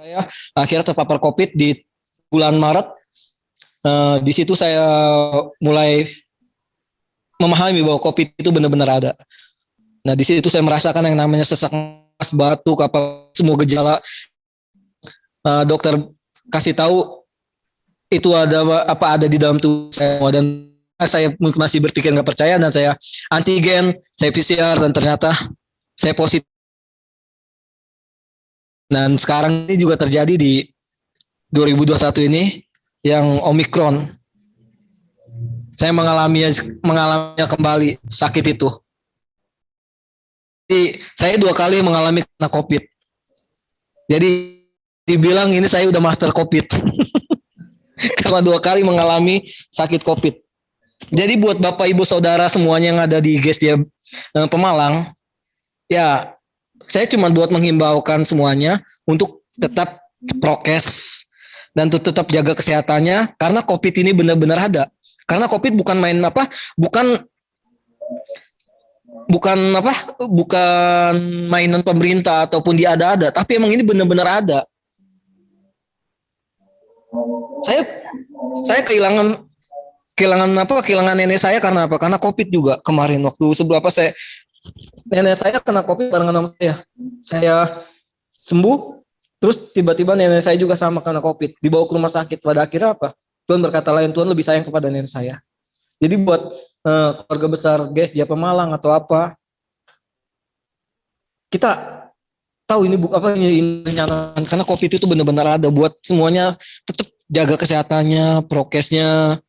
Saya akhirnya terpapar COVID di bulan Maret. Di situ saya mulai memahami bahwa COVID itu benar-benar ada. Nah, di situ saya merasakan yang namanya sesak napas, batuk, apa semua gejala. Dokter kasih tahu itu ada di dalam tubuh saya, dan saya masih berpikir nggak percaya, dan saya antigen, saya PCR, dan ternyata saya positif. Dan sekarang ini juga terjadi di 2021 ini yang Omikron. Saya mengalaminya kembali sakit itu. Jadi saya 2 kali mengalami kena COVID. Jadi dibilang ini saya udah master COVID. Karena 2 kali mengalami sakit COVID. Jadi buat Bapak Ibu Saudara semuanya yang ada di GESDIA Pemalang, ya saya cuma buat menghimbaukan semuanya untuk tetap prokes dan tetap jaga kesehatannya, karena COVID ini benar-benar ada. Karena COVID bukan main bukan mainan pemerintah ataupun diada-ada, tapi emang ini benar-benar ada. Saya kehilangan nenek saya karena apa? Karena COVID juga kemarin waktu nenek saya kena COVID barengan sama saya. Saya sembuh, terus tiba-tiba nenek saya juga sama kena COVID, dibawa ke rumah sakit. Pada akhirnya apa? Tuhan berkata lain, Tuhan lebih sayang kepada nenek saya. Jadi buat keluarga besar GESDIA Pemalang atau apa, kita tahu ini karena COVID itu benar-benar ada. Buat semuanya tetap jaga kesehatannya, prokesnya.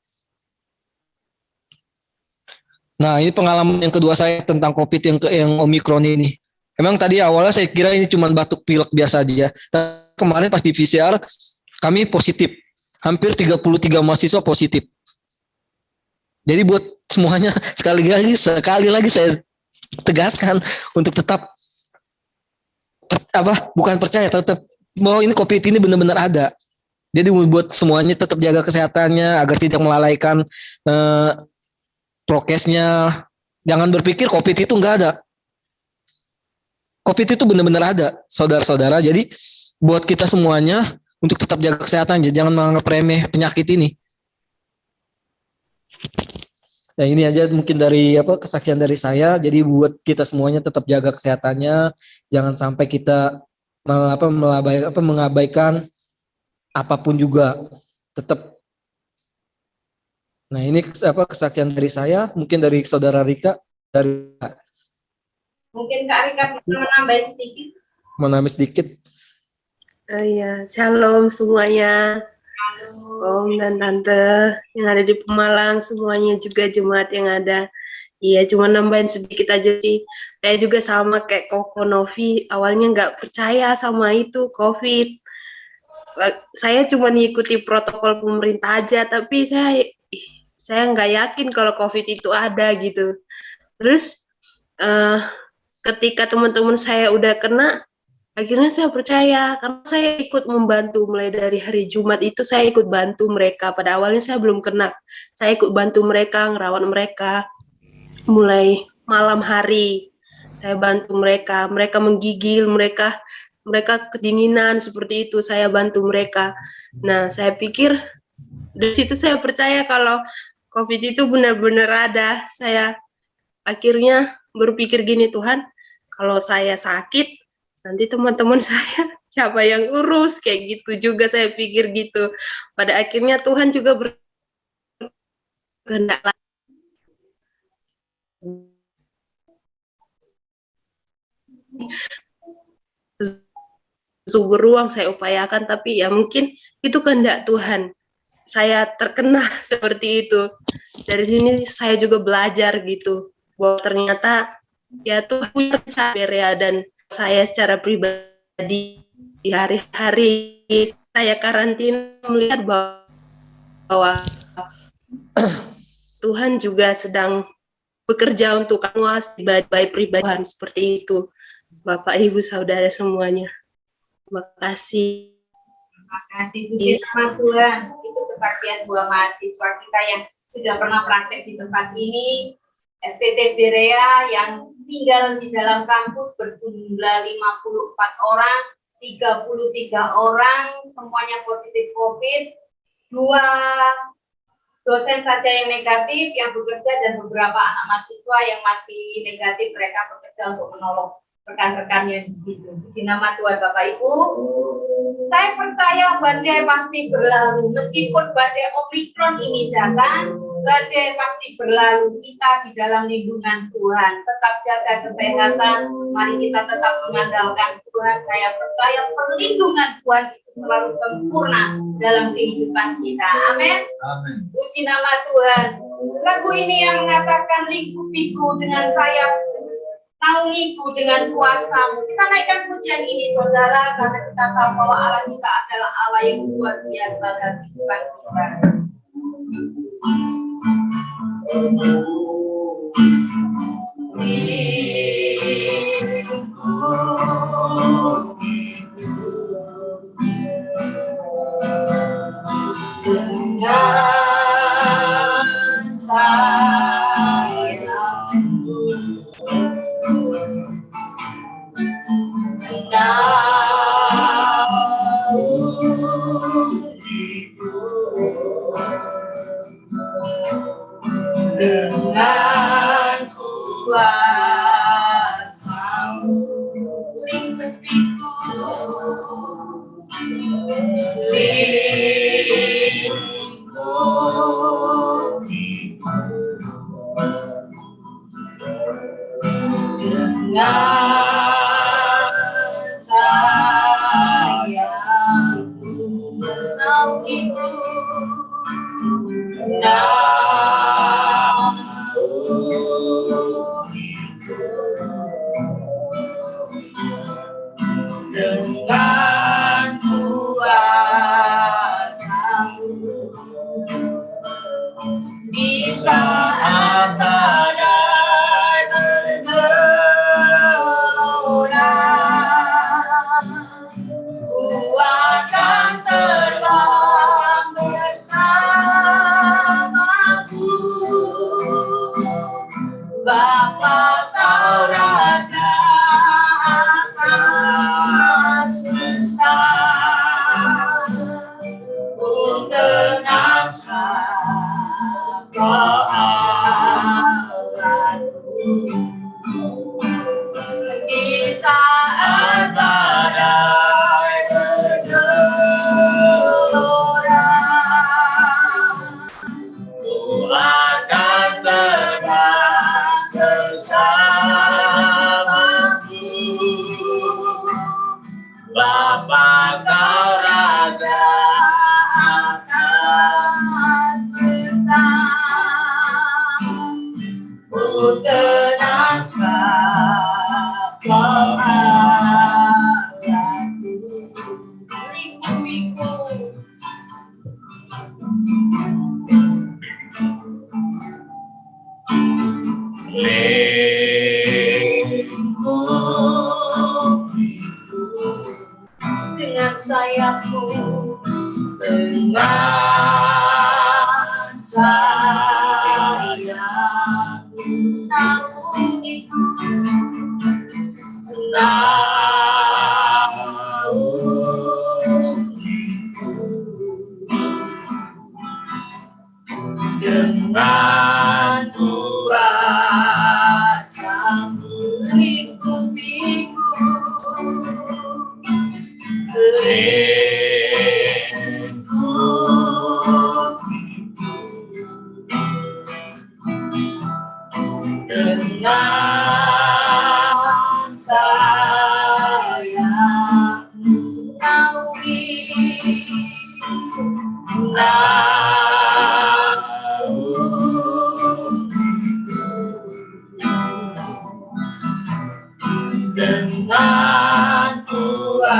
Nah, ini pengalaman yang kedua saya tentang COVID yang Omikron ini. Emang tadi awalnya saya kira ini cuma batuk pilek biasa aja. Tapi kemarin pas di PCR kami positif. Hampir 33 mahasiswa positif. Jadi buat semuanya sekali lagi saya tegaskan untuk tetap bukan percaya, tetap bahwa ini COVID ini benar-benar ada. Jadi buat semuanya tetap jaga kesehatannya agar tidak melalaikan prokesnya. Jangan berpikir COVID itu enggak ada. COVID itu benar-benar ada, saudara-saudara. Jadi buat kita semuanya untuk tetap jaga kesehatan, jangan menganggap remeh penyakit ini. Nah, ini aja mungkin dari kesaksian dari saya. Jadi buat kita semuanya tetap jaga kesehatannya, jangan sampai kita mengabaikan apapun juga. Tetap. Nah, ini kesaksian dari saya, mungkin dari saudara Rika. Mungkin Kak Rika bisa menambah sedikit. Iya, shalom semuanya. Om dan Tante yang ada di Pemalang, semuanya juga jemaat yang ada. Iya, cuma nambahin sedikit aja sih. Saya juga sama kayak Koko Novi, awalnya nggak percaya sama itu COVID. Saya cuma ngikuti protokol pemerintah aja, tapi saya nggak yakin kalau COVID itu ada gitu. Terus ketika teman-teman saya udah kena, akhirnya saya percaya, karena saya ikut membantu mulai dari hari Jumat itu saya ikut bantu mereka. Pada awalnya saya belum kena, saya ikut bantu mereka, ngerawat mereka. Mulai malam hari saya bantu mereka menggigil, mereka kedinginan seperti itu, saya bantu mereka. Nah, saya pikir dari situ saya percaya kalau COVID itu benar-benar ada. Saya akhirnya berpikir gini, Tuhan, kalau saya sakit, nanti teman-teman saya siapa yang urus, kayak gitu juga saya pikir gitu. Pada akhirnya Tuhan juga berkehendak subur ruang saya upayakan, tapi ya mungkin itu kehendak Tuhan. Saya terkena seperti itu. Dari sini saya juga belajar gitu, bahwa ternyata ya Tuhan punya rencana, dan saya secara pribadi di hari-hari saya karantina melihat bahwa Tuhan juga sedang bekerja untuk kamu pribadi Tuhan, seperti itu. Bapak, Ibu, Saudara semuanya. Terima kasih. Terima kasih, puji nama Tuhan. Itu kesaksian dua mahasiswa kita yang sudah pernah praktek di tempat ini. STT Berea yang tinggal di dalam kampus berjumlah 54 orang 33 orang, semuanya positif COVID, 2 dosen saja yang negatif, yang bekerja, dan beberapa anak mahasiswa yang masih negatif, mereka bekerja untuk menolong rekan-rekannya di situ. Di nama Tuhan Bapak Ibu, saya percaya badai pasti berlalu. Meskipun badai Omikron ini datang, badai pasti berlalu. Kita di dalam lindungan Tuhan. Tetap jaga kesehatan. Mari kita tetap mengandalkan Tuhan. Saya percaya perlindungan Tuhan itu selalu sempurna dalam kehidupan kita. Amin. Amin. Puji nama Tuhan. Lagu ini yang mengatakan lingkupiku dengan sayap, naungiku dengan kuasamu. Kita naikkan pujian ini, saudara, karena kita tahu bahwa Allah kita adalah Allah yang luar biasa dalam kehidupan kita. Dengan sayapmu, dengan kuasamu, lingkupiku, dengan sayapmu, naungiku, dengan kuasamu, di saat badai bergelora, ku akan terbang bersamamu. Bapa kau Raja atas semesta, dengan kau Allahku. Di saat badai bergelora, ku akan terbang bersamamu. Bapa kau Raja atas semesta, ku tenang kau Allahku. Lingkupiku, dengan sayapmu, dengan sayapmu, naungiku, naungiku, dengan kuasamu, lingkupiku, dengan sayapmu, naungi, dengan kuasamu,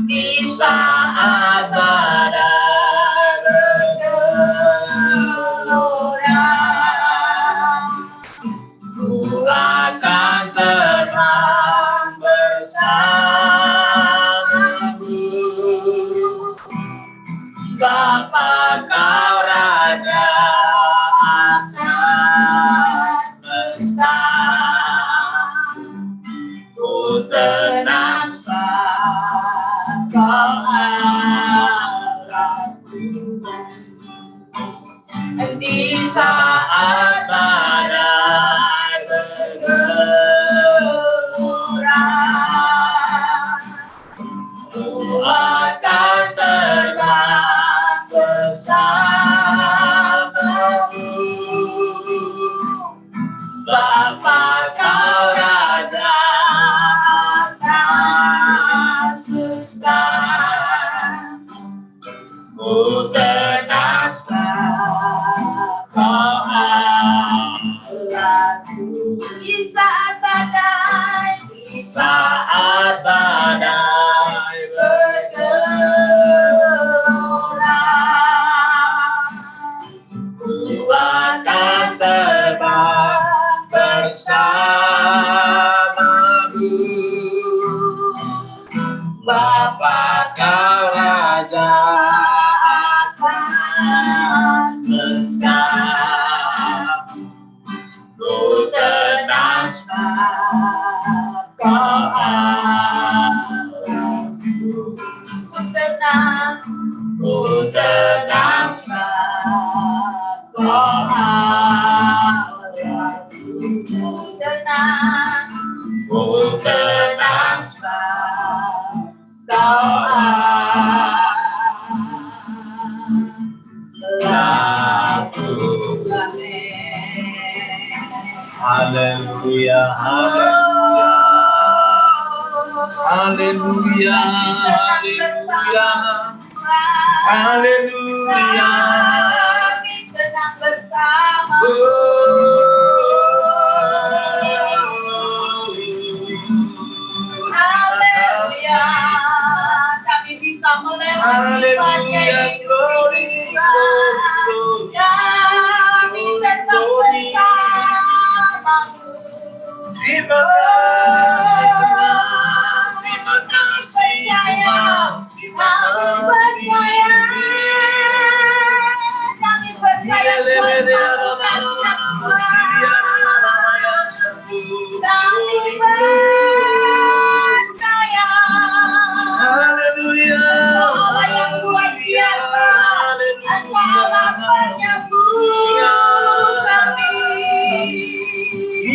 di saat badai bergelora, ku akan terbang bersamamu. Bapa kau Raja atas semesta, tenang sebab Kau Allahku. Di saat badai bergemuran, Ku akan terbang bersamamu. Bapa Kau Raja atas semesta, Ku tenang sebab Kau Allahku. Di saat badai bergelora, Ku akan terbang bersamamu. Bapa Kau Raja atas semesta, Ku tenang sebab Kau Allahku. Ku tenang sebab Kau Allahku. Ku tenang sebab Kau Allahku. Haleluya, haleluya, haleluya, haleluya, Kami tenang bersama. Haleluya, kami bisa melewati badai kehidupan. Kami tetap bersamamu. Terima kasih Tuhan, terima kasih Tuhan, terima kasih. Kami percaya Tuhan melakukan yang kuat. Kami percaya Haleluya, Allah yang luar biasa, Engkau Allah penyembuh kami.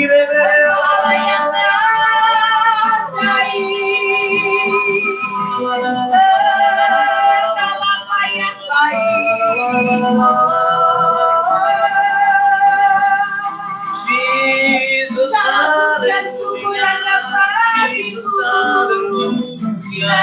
Allah yang ajaib, Allah yang Jesus, haleluya, Jesus, haleluya,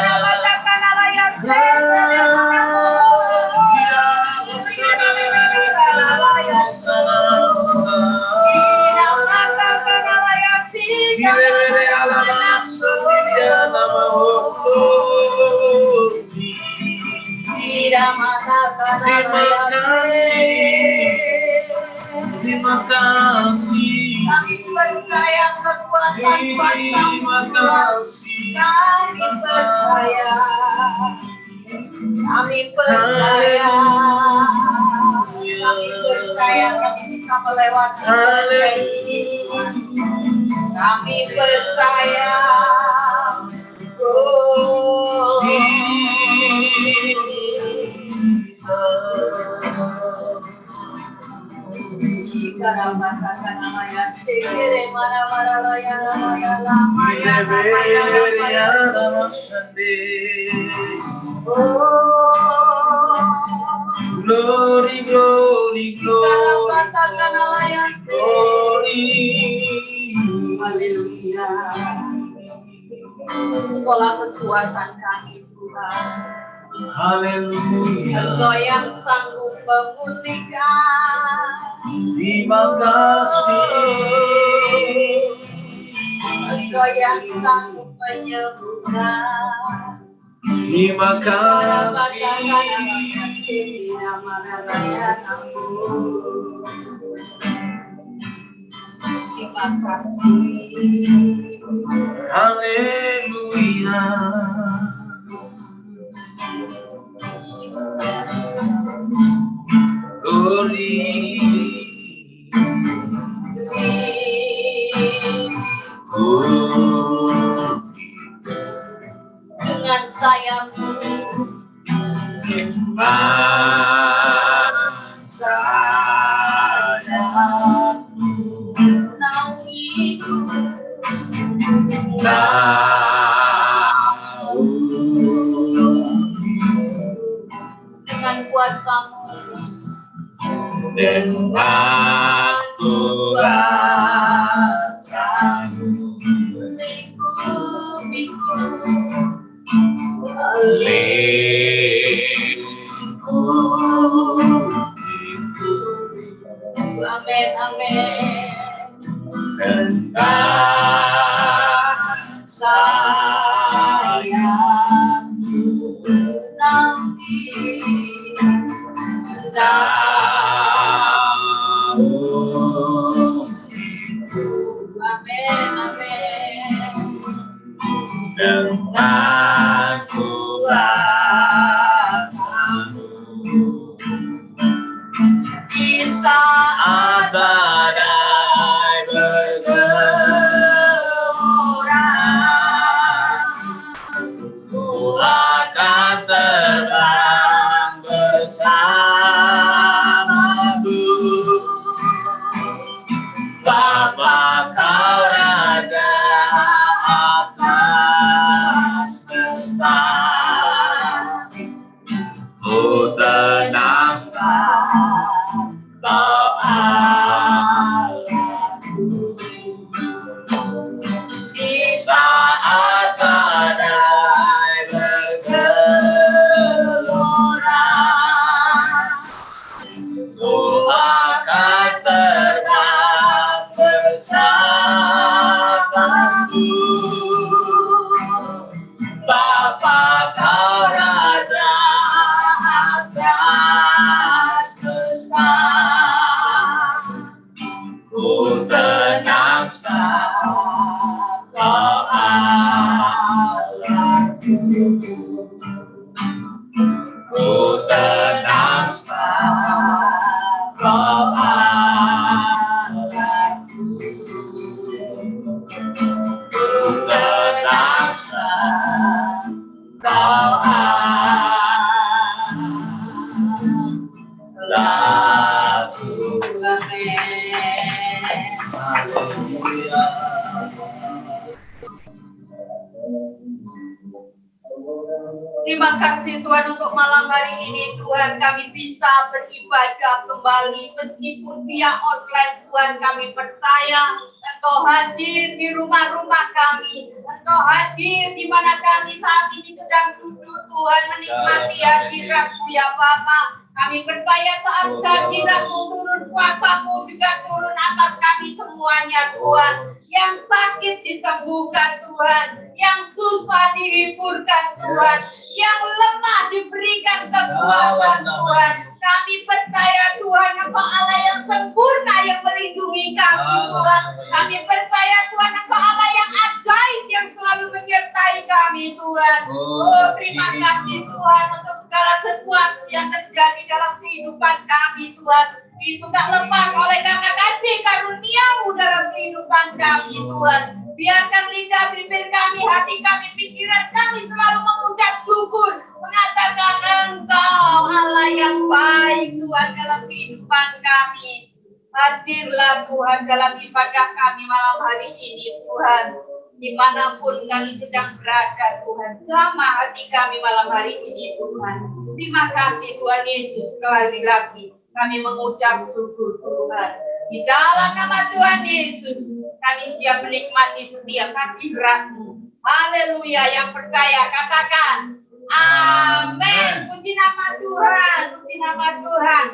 terima kasih, kami percaya kekuatan terima kasih, kami percaya, kami percaya, kami bisa melewati depresi. Kami percaya, oh, glory, glory, glory, glory. Haleluya. Engkaulah kekuatan kami Tuhan. Haleluya. Engkau yang sanggup memulihkan. Terima kasih. Engkau yang sanggup menyembuhkan. Terima kasih. Terima kasih. Haleluya. Glory. Oh, dengan sayapmu. Dengan sayapmu Naungiku, dengan kuasamu, dengan kuasamu lingkupiku, amin, amin. dengan sayapmu Nanti amin, amin. dengan kuasamu Di saat badai bergelora ku akan terbang bersamamu Bapa kau raja atas semesta ku tenangkan kau Allahku di saat badai bergelora ku akan terbang bersamamu Bapa kau raja atas semesta ku tenang sebab kau Allahku ku tenang sebab kau Allahku ku tenang sebab kau Allahku Haleluya. Terima kasih Tuhan untuk malam hari ini Tuhan kami bisa beribadah kembali meskipun via online Tuhan kami percaya Engkau hadir di rumah-rumah kami Engkau hadir di mana kami saat ini sedang duduk Tuhan menikmati hadirat-Mu ya Bapa. Kami percaya saat kehadirat-Mu turun, kuasa-Mu juga turun atas kami semuanya Tuhan. Yang sakit disembuhkan Tuhan, yang susah dihiburkan Tuhan, yang lemah diberikan kekuatan Tuhan. Kami percaya Tuhan Engkau Allah yang sempurna yang melindungi kami Tuhan. Kami percaya Tuhan Engkau Allah yang ajaib yang selalu menyertai kami Tuhan. Oh terima kasih Tuhan untuk segala sesuatu yang terjadi dalam kehidupan kami Tuhan. Itu tak lepas oleh karena kasih karunia-Mu dalam kehidupan kami Tuhan. Biarkan lidah bibir kami, hati kami, pikiran kami selalu mengucap syukur, mengatakan Engkau Allah yang baik Tuhan dalam kehidupan kami. Hadirlah Tuhan dalam ibadah kami malam hari ini Tuhan. Dimanapun kami sedang berada Tuhan, jamah hati kami malam hari ini Tuhan. Terima kasih Tuhan Yesus sekali lagi. Kami mengucap syukur Tuhan. Di dalam nama Tuhan Yesus, kami siap menikmati setiap hadirat-Mu. Haleluya, yang percaya katakan amin. Puji nama Tuhan, puji nama Tuhan.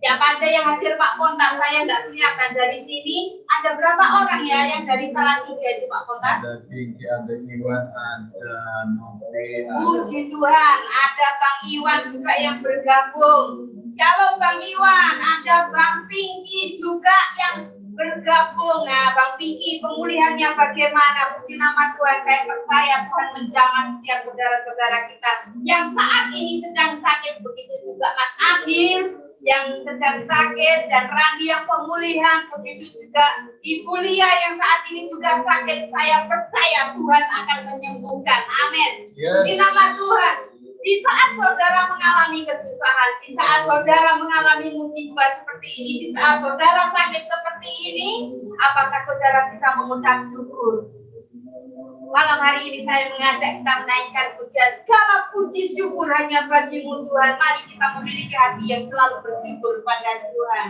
Siapa aja yang hadir Pak Kontak? Saya nggak kelihatan dari sini. Ada berapa orang ya yang dari Salatiga itu Pak Kontak? Ada Tinggi, ada Iwan, ada Novi, Puji Tuhan, ada Bang Iwan juga yang bergabung. Shalom Bang Iwan, ada Bang Pinky juga yang bergabung. Nah, Bang Pinky, pemulihannya bagaimana? Puji nama Tuhan, saya percaya Tuhan menjamah setiap saudara-saudara kita yang saat ini sedang sakit. Begitu juga Mas Agil, yang sedang sakit, dan Randi yang pemulihan, begitu juga Ibu Lia yang saat ini juga sakit. Saya percaya Tuhan akan menyembuhkan. Amin. Di nama Tuhan. Di saat saudara mengalami kesusahan, di saat saudara mengalami musibah seperti ini, di saat saudara sakit seperti ini, apakah saudara bisa mengucap syukur? Malam hari ini saya mengajak kita menaikkan pujian. Segala puji syukur hanya bagimu Tuhan. Mari kita memiliki hati yang selalu bersyukur pada Tuhan.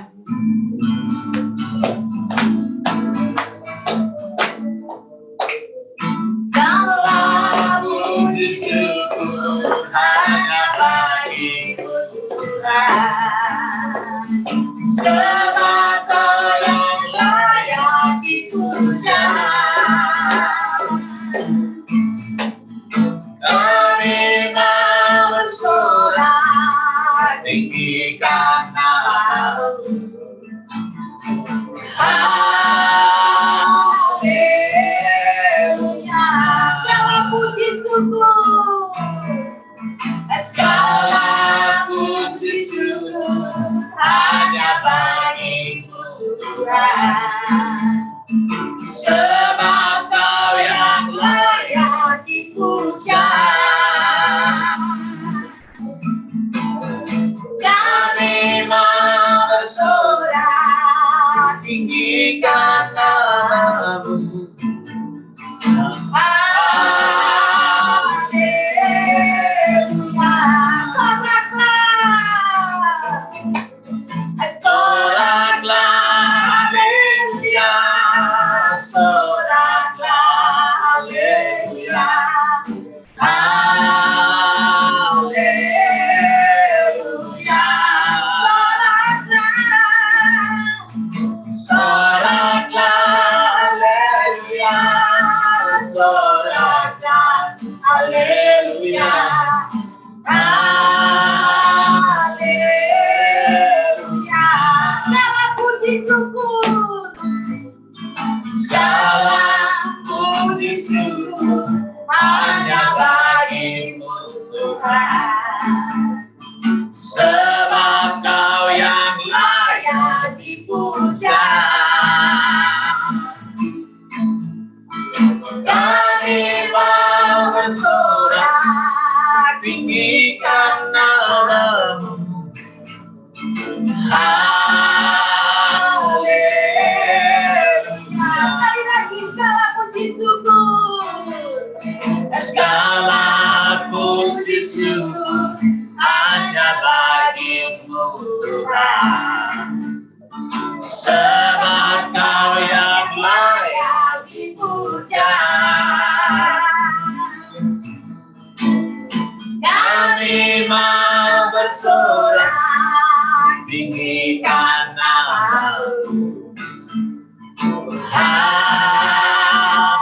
Segala puji syukur hanya bagimu Tuhan. Sebab Kau yang layak dipuja. Kami mau bersorak tinggikan nama-Mu. Haleluya. Segala puji syukur, segala puji syukur hanya bagimu Tuhan. Sebab Kau yang layak dipuja. Kami mau bersorak tinggikan nama-Mu. Haleluya. Soraklah, haleluya. Soraklah, haleluya. Haleluya. Soraklah, haleluya. Soraklah, haleluya. Haleluya. Segala puji syukur, segala puji syukur hanya bagimu Tuhan. Sebab Kau yang layak dipuja. Kami mau bersorak tinggikan nama-Mu. Haleluya. Sekali lagi segala puji syukur, segala puji syukur hanya bagimu Tuhan. Sebab Kau yang layak dipuja. Kami mau bersorak tinggikan nama-Mu. Haleluya.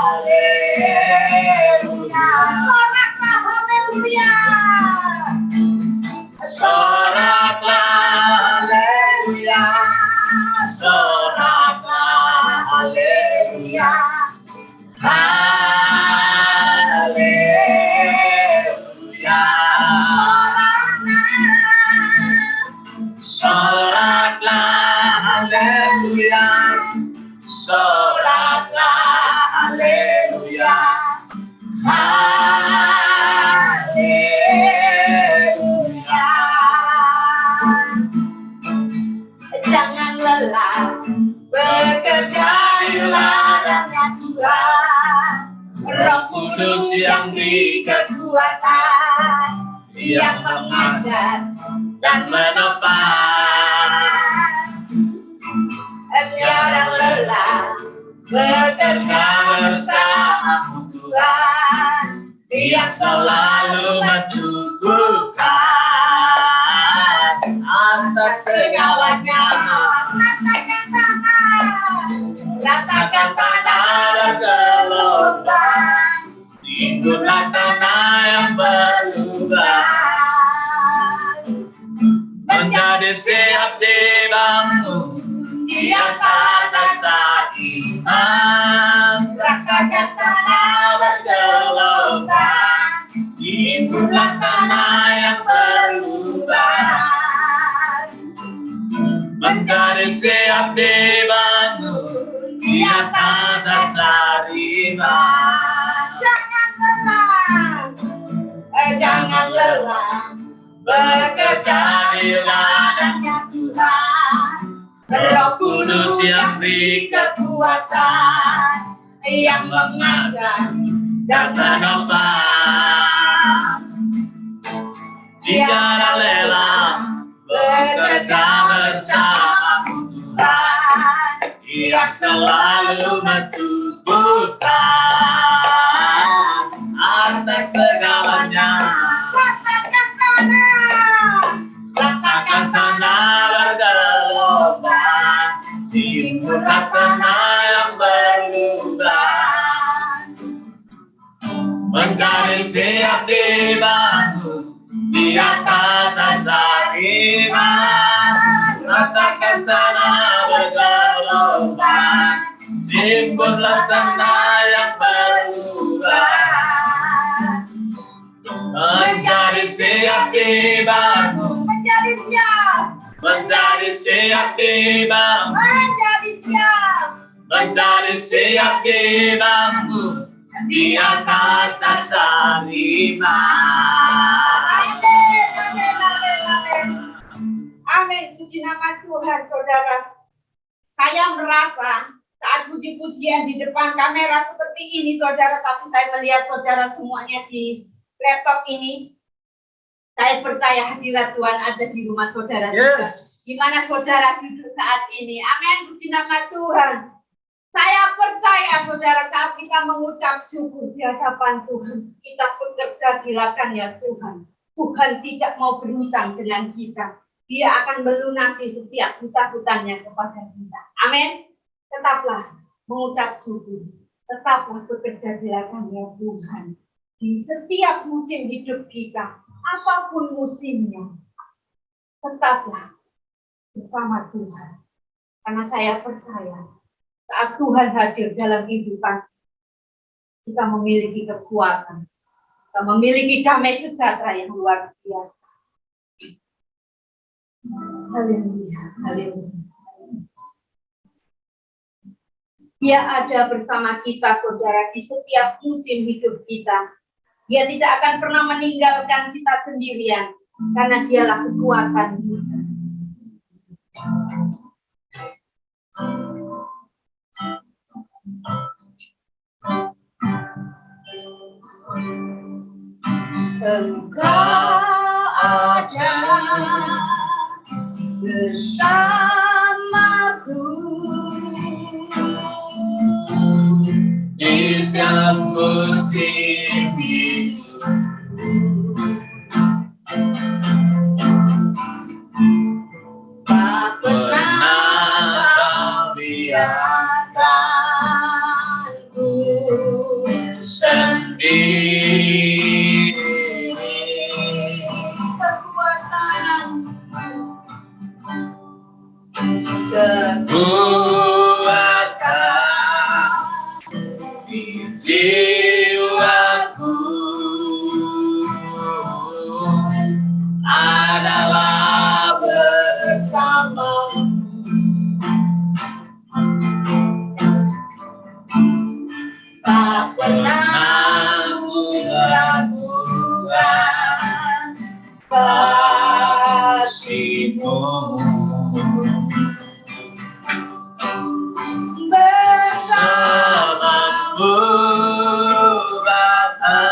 Soraklah, haleluya. Soraklah, haleluya. Soraklah, haleluya. Haleluya. Soraklah, haleluya. Soraklah, haleluya. Haleluya. Jangan lelah bekerja di ladangnya Tuhan. Roh Kudus yang beri kekuatan, yang mengajar dan menopang. Tiada lelah bekerja bersama Tuhan, yang selalu mencukupkan atas segalanya. Ratakan tanah dan gelombang, timbullah tanah yang berlubang, menjadi siap dibangun di atas dasar iman. Ratakan tanah bergelombang, timbullah iman. Jangan lelah bekerja di ladangnya Tuhan. Roh Kudus yang beri kekuatan, yang mengajar dan menopang. Jangan lelah bekerja bersama Tuhan, yang selalu mentumbuhkan atas segalanya. Ratakan tanah bergelombang, timbulah tanah yang berlubang, menjadi siap dibangun di atas dasar iman. Ratakan tanah bergelombang, timbulah tanah yang berlubang, menjadi siap dibangun, menjadi siap dibangun, menjadi siap dibangun di atas dasar iman. Amin. Puji nama Tuhan, saudara. Saya merasa saat puji-pujian di depan kamera seperti ini, saudara, tapi saya melihat saudara semuanya di laptop ini. Saya percaya hadirat Tuhan ada di rumah saudara juga. Di mana saudara duduk saat ini. Amin. Puji nama Tuhan. Saya percaya saudara, saat kita mengucap syukur di hadapan Tuhan, kita bekerja di ladangnya Tuhan. Tuhan tidak mau berhutang dengan kita. Dia akan melunasi setiap hutang-hutangnya kepada kita. Amin. Tetaplah mengucap syukur. Tetaplah bekerja di ladangnya Tuhan. Di setiap musim hidup kita, apapun musimnya, tetaplah bersama Tuhan. Karena saya percaya, saat Tuhan hadir dalam kehidupan, kita memiliki kekuatan. Kita memiliki damai sejahtera yang luar biasa. Haleluya, haleluya. Dia ada bersama kita, saudara, di setiap musim hidup kita. Dia tidak akan pernah meninggalkan kita sendirian, karena dialah kekuatan kita. Engkau ada bersamaku di setiap musim hidup. Tak pernah kau biarkanku sendiri. Kekuatan di jiwaku adalah bersamamu. Tak pernah meragukan kasih-Mu. Bersamamu Bapa,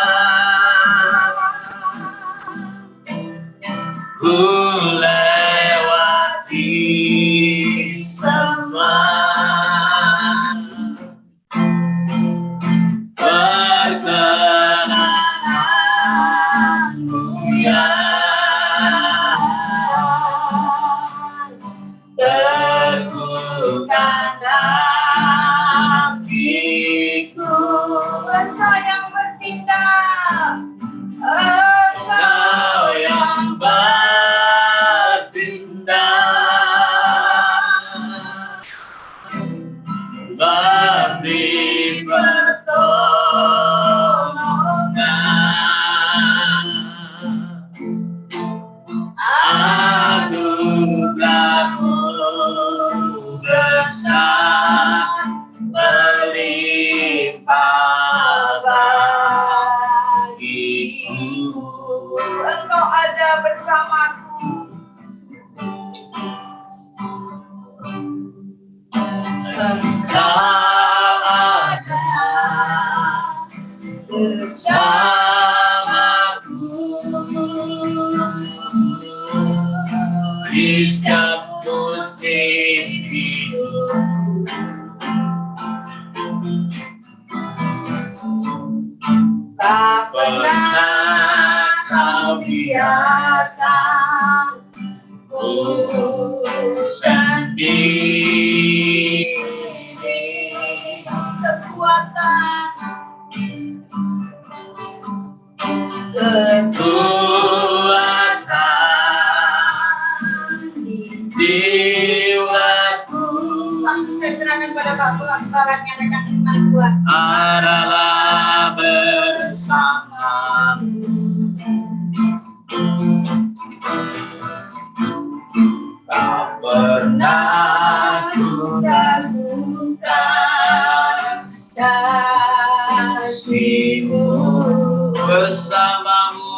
ku lewati semua perkenanmu yang bersamaku. Engkau ada bersamaku di setiap musim hidup. Tak pernah kau biarkan ku sendiri. Kekuatan, Kekuatan jiwaku saya serahkan pada Pak Pelaksanaan yang akan firman Tuhan. adalah bersamamu. Tak pernah ku ragukan kasih-Mu bersamamu.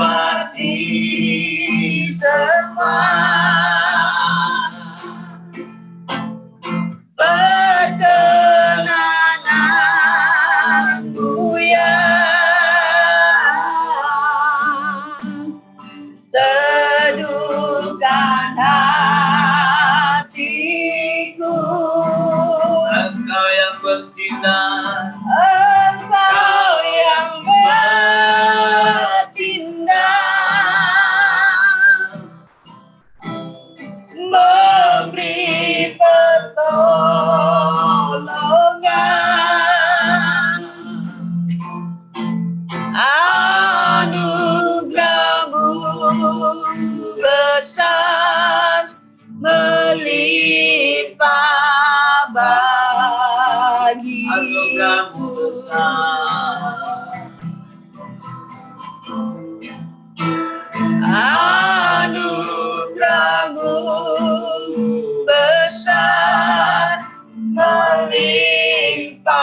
Lewati semua perkenananmu yang teduhkan hatiku. Engkau yang bertindak, Engkau yang bertindak, memberi pertolongan, anugerah-Mu besar melimpah bagiku. anugerah-Mu besar. Anugerah-Mu besar melimpah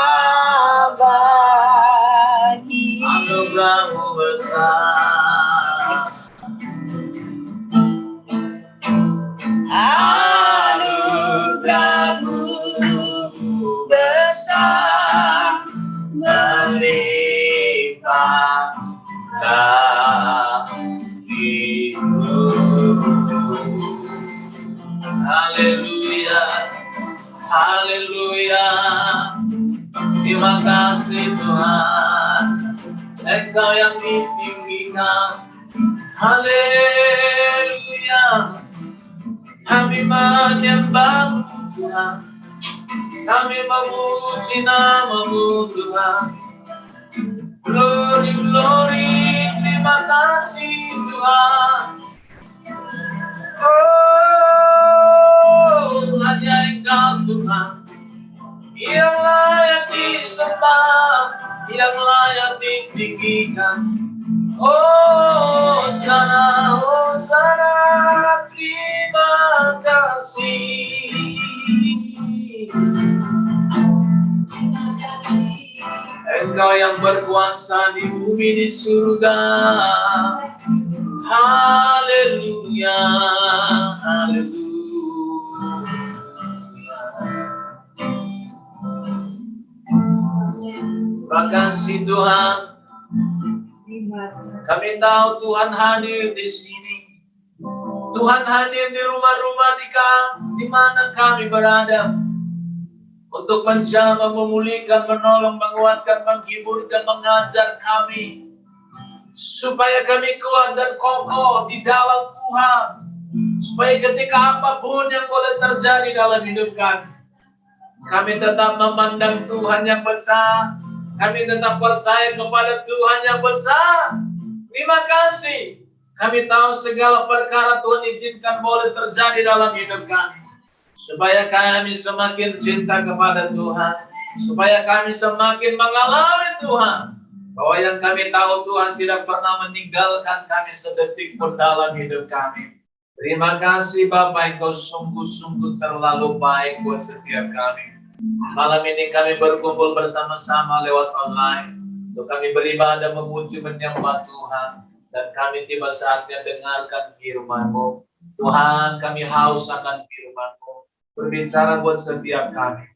bagiku. Anugerah-Mu besar. Anugerah-Mu besar Melimpah bagiku. Haleluya, haleluya. Terima kasih Tuhan, Engkau yang ditinggikan. Haleluya. Kami menyembah Tuhan, kami memuji nama-Mu Tuhan. Glory, glory, terima kasih Tuhan. Oh, hanya Engkau Tuhan yang layak disembah, yang layak ditinggikan. Oh sana, terima kasih. Engkau yang berkuasa di bumi di surga. Haleluya, haleluya. Terima kasih Tuhan. Kami tahu Tuhan hadir di sini. Tuhan hadir di rumah-rumah di mana kami berada. Untuk menjamah, memulihkan, menolong, menguatkan, menghiburkan, mengajar kami. Supaya kami kuat dan kokoh di dalam Tuhan. Supaya ketika apapun yang boleh terjadi dalam hidup kami tetap memandang Tuhan yang besar. Kami tetap percaya kepada Tuhan yang besar. Terima kasih. Kami tahu segala perkara Tuhan izinkan boleh terjadi dalam hidup kami. Supaya kami semakin cinta kepada Tuhan. Supaya kami semakin mengalami Tuhan. Bahwa yang kami tahu Tuhan tidak pernah meninggalkan kami sedetik pun dalam hidup kami. Terima kasih Bapak, Engkau sungguh-sungguh terlalu baik buat setiap kami. Malam ini kami berkumpul bersama-sama lewat online untuk kami beribadah, memuji, menyembah Tuhan, dan kami tiba saatnya dengarkan firman-Mu. Tuhan, kami haus akan firman-Mu. Berbicara buat setiap kami.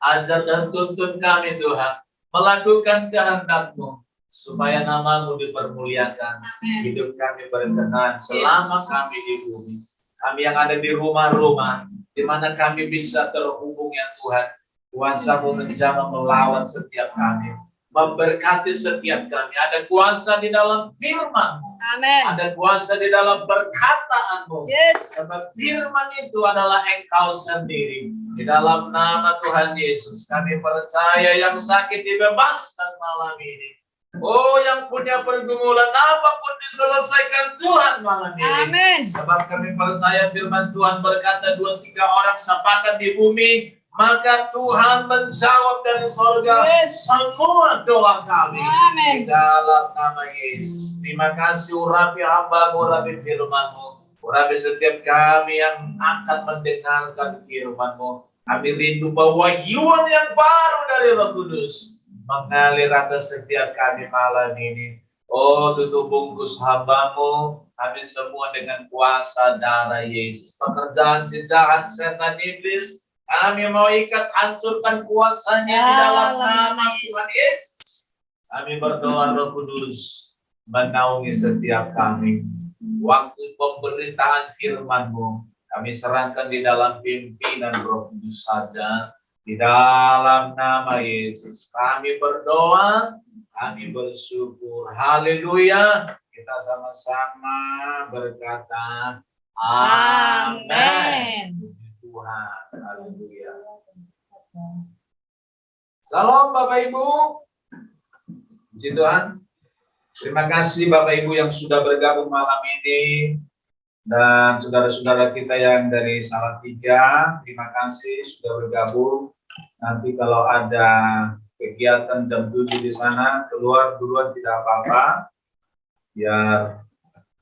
Ajar dan tuntun kami Tuhan, melakukan kehendak-Mu, supaya nama-Mu dipermuliakan, hidup kami berkenan selama kami di bumi. Kami yang ada di rumah-rumah, di mana kami bisa terhubung ya Tuhan, kuasa-Mu menjamah melawan setiap kami, memberkati setiap kami. Ada kuasa di dalam firman-Mu, ada kuasa di dalam perkataan-Mu. Sebab firman itu adalah Engkau sendiri. Di dalam nama Tuhan Yesus, kami percaya yang sakit dibebaskan malam ini. Oh, yang punya pergumulan apapun diselesaikan Tuhan malam ini. Amin. Sebab kami percaya firman Tuhan berkata 2-3 orang sepakat di bumi, maka Tuhan menjawab dari sorga semua doa kami. Amin. Di dalam nama Yesus. Terima kasih urapi hamba-Mu, urapi firman-Mu. Urapi setiap kami yang akan mendengarkan firman-Mu. Kami rindu pewahyuan yang baru dari Roh Kudus mengalir atas setiap kami malam ini. Oh, tutup bungkus hamba-Mu, kami semua dengan kuasa darah Yesus. Pekerjaan si jahat, setan, iblis, kami mau ikat, hancurkan kuasanya di dalam nama Tuhan Yesus. Kami berdoa Roh Kudus menaungi setiap kami. Waktu pemberitaan firman-Mu, kami serahkan di dalam pimpinan Roh Kudus saja. Di dalam nama Yesus kami berdoa, kami bersyukur. Haleluya. Kita sama-sama berkata amin. Puji Tuhan. Haleluya. Salam Bapak Ibu. Puji Tuhan. Terima kasih Bapak Ibu yang sudah bergabung malam ini. Dan saudara-saudara kita yang dari Salatiga, terima kasih sudah bergabung. Nanti kalau ada kegiatan jam 7 di sana, keluar duluan tidak apa-apa. Biar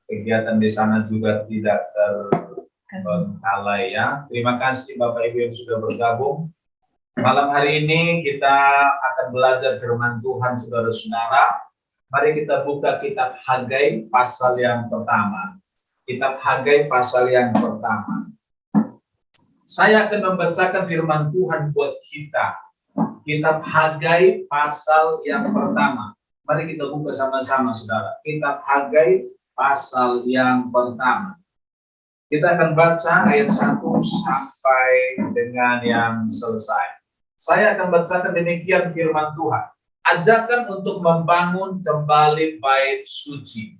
kegiatan di sana juga tidak terbengkalai ya. Terima kasih Bapak Ibu yang sudah bergabung. Malam hari ini kita akan belajar firman Tuhan saudara-saudara. Mari kita buka kitab Hagai pasal yang pertama. Kitab Hagai pasal yang pertama. Saya akan membacakan firman Tuhan buat kita. Kitab Hagai pasal yang pertama. Mari kita buka sama-sama saudara. Kitab Hagai pasal yang pertama. Kita akan baca ayat 1 sampai dengan yang selesai. Saya akan bacakan demikian firman Tuhan. Ajakan untuk membangun kembali bait suci.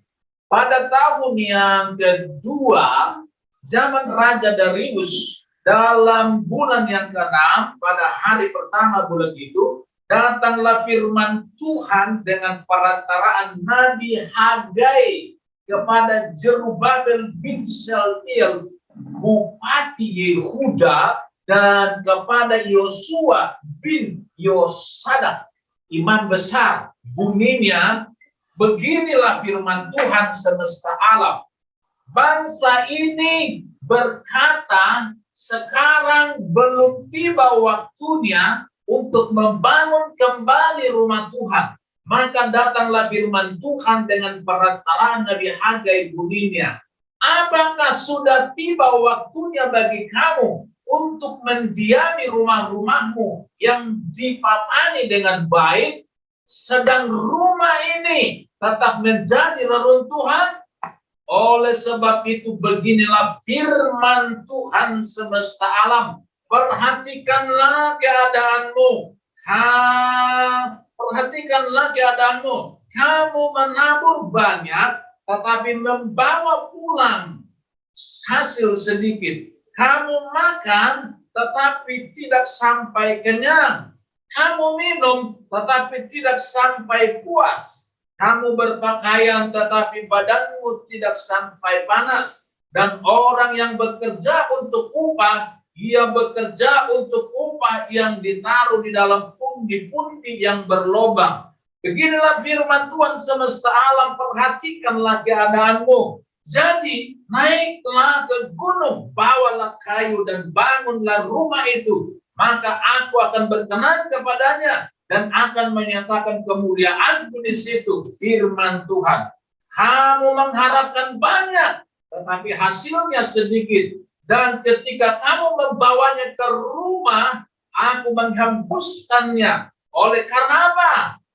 Pada tahun yang kedua, zaman Raja Darius, dalam bulan yang ke-6, pada hari pertama bulan itu, datanglah firman Tuhan dengan perantaraan Nabi Hagai kepada Jerubabel bin Shealtiel, Bupati Yehuda, dan kepada Yosua bin Yosadak, imam besar. Bunyinya, beginilah firman Tuhan semesta alam. Bangsa ini berkata, sekarang belum tiba waktunya untuk membangun kembali rumah Tuhan. Maka datanglah firman Tuhan dengan perantaraan Nabi Hagai bunyinya. Apakah sudah tiba waktunya bagi kamu untuk mendiami rumah-rumahmu yang dipapani dengan baik, sedang rumah ini tetap menjadi reruntuhan? Oleh sebab itu beginilah firman Tuhan semesta alam. Perhatikanlah keadaanmu. Perhatikanlah keadaanmu. Kamu menabur banyak, tetapi membawa pulang hasil sedikit. Kamu makan, tetapi tidak sampai kenyang. Kamu minum, tetapi tidak sampai puas. Kamu berpakaian, tetapi badanmu tidak sampai panas. Dan orang yang bekerja untuk upah, ia bekerja untuk upah yang ditaruh di dalam pundi-pundi yang berlobang. Beginilah firman Tuhan semesta alam, perhatikanlah keadaanmu. Jadi naiklah ke gunung, bawalah kayu dan bangunlah rumah itu. Maka aku akan berkenan kepadanya dan akan menyatakan kemuliaanku di situ, firman Tuhan. Kamu mengharapkan banyak, tetapi hasilnya sedikit. Dan ketika kamu membawanya ke rumah, aku menghembuskannya. Oleh karena apa?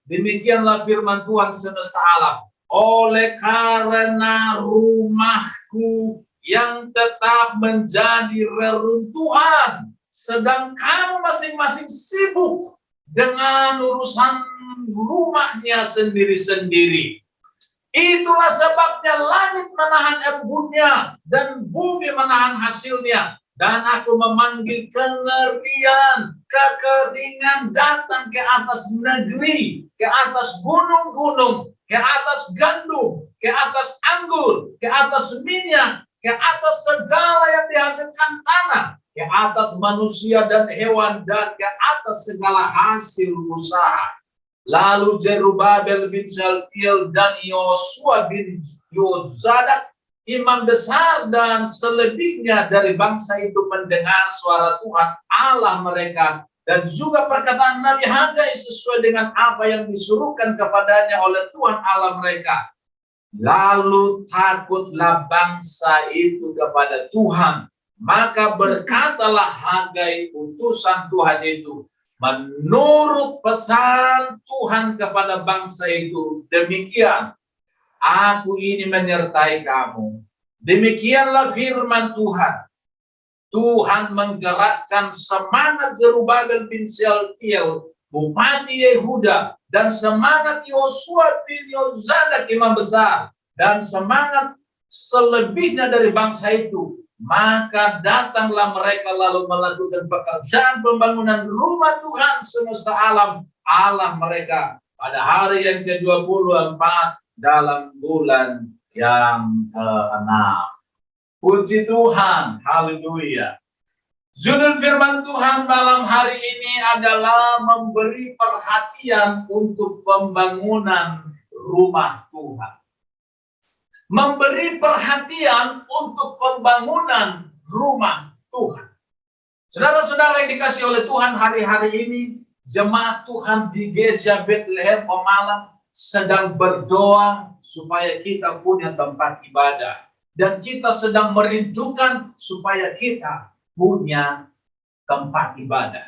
Demikianlah firman Tuhan semesta alam. Oleh karena rumahku yang tetap menjadi reruntuhan, sedang kamu masing-masing sibuk dengan urusan rumahnya sendiri-sendiri. Itulah sebabnya langit menahan embunnya dan bumi menahan hasilnya. Dan aku memanggil kengerian, kekeringan datang ke atas negeri, ke atas gunung-gunung, ke atas gandum, ke atas anggur, ke atas minyak, ke atas segala yang dihasilkan tanah, ke atas manusia dan hewan, dan ke atas segala hasil usaha. Lalu Zerubabel bin Shealtiel dan Yosua bin Yozadak, imam besar dan selebihnya dari bangsa itu mendengar suara Tuhan Allah mereka dan juga perkataan Nabi Hagai sesuai dengan apa yang disuruhkan kepadanya oleh Tuhan Allah mereka. Lalu takutlah bangsa itu kepada Tuhan. Maka berkatalah Hagai utusan Tuhan itu, menurut pesan Tuhan kepada bangsa itu, demikian, aku ini menyertai kamu. Demikianlah firman Tuhan. Tuhan menggerakkan semangat Zerubabel bin Shealtiel, bupati Yehuda, dan semangat Yosua bin Yozadak, imam besar, dan semangat selebihnya dari bangsa itu. Maka datanglah mereka lalu melakukan pekerjaan pembangunan rumah Tuhan semesta alam, Allah mereka, pada hari yang ke-24 dalam bulan yang ke-6. Puji Tuhan, haleluya. Judul firman Tuhan malam hari ini adalah memberi perhatian untuk pembangunan rumah Tuhan. Memberi perhatian untuk pembangunan rumah Tuhan. Saudara-saudara yang dikasihi oleh Tuhan, hari-hari ini jemaat Tuhan di Gereja Bethlehem Pemalang sedang berdoa supaya kita punya tempat ibadah. Dan kita sedang merindukan supaya kita punya tempat ibadah.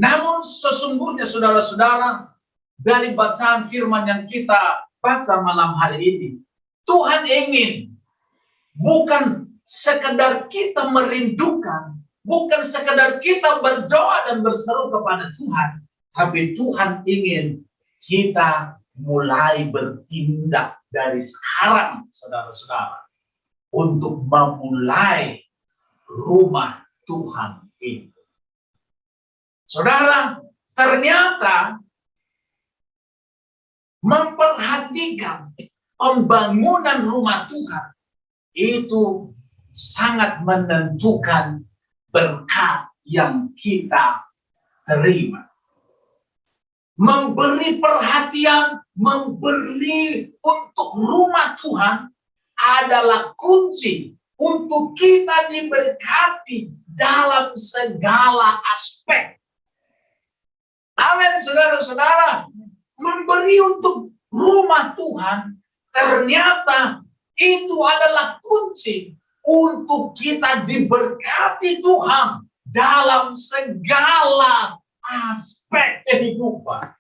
Namun sesungguhnya saudara-saudara, dari bacaan firman yang kita baca malam hari ini, Tuhan ingin bukan sekedar kita merindukan, bukan sekedar kita berdoa dan berseru kepada Tuhan, tapi Tuhan ingin kita mulai bertindak dari sekarang, saudara-saudara, untuk memulai rumah Tuhan itu. Saudara, ternyata memperhatikan pembangunan rumah Tuhan itu sangat menentukan berkat yang kita terima. Memberi perhatian, memberi untuk rumah Tuhan adalah kunci untuk kita diberkati dalam segala aspek. Amin, saudara-saudara. Memberi untuk rumah Tuhan ternyata itu adalah kunci untuk kita diberkati Tuhan dalam segala aspek kehidupan.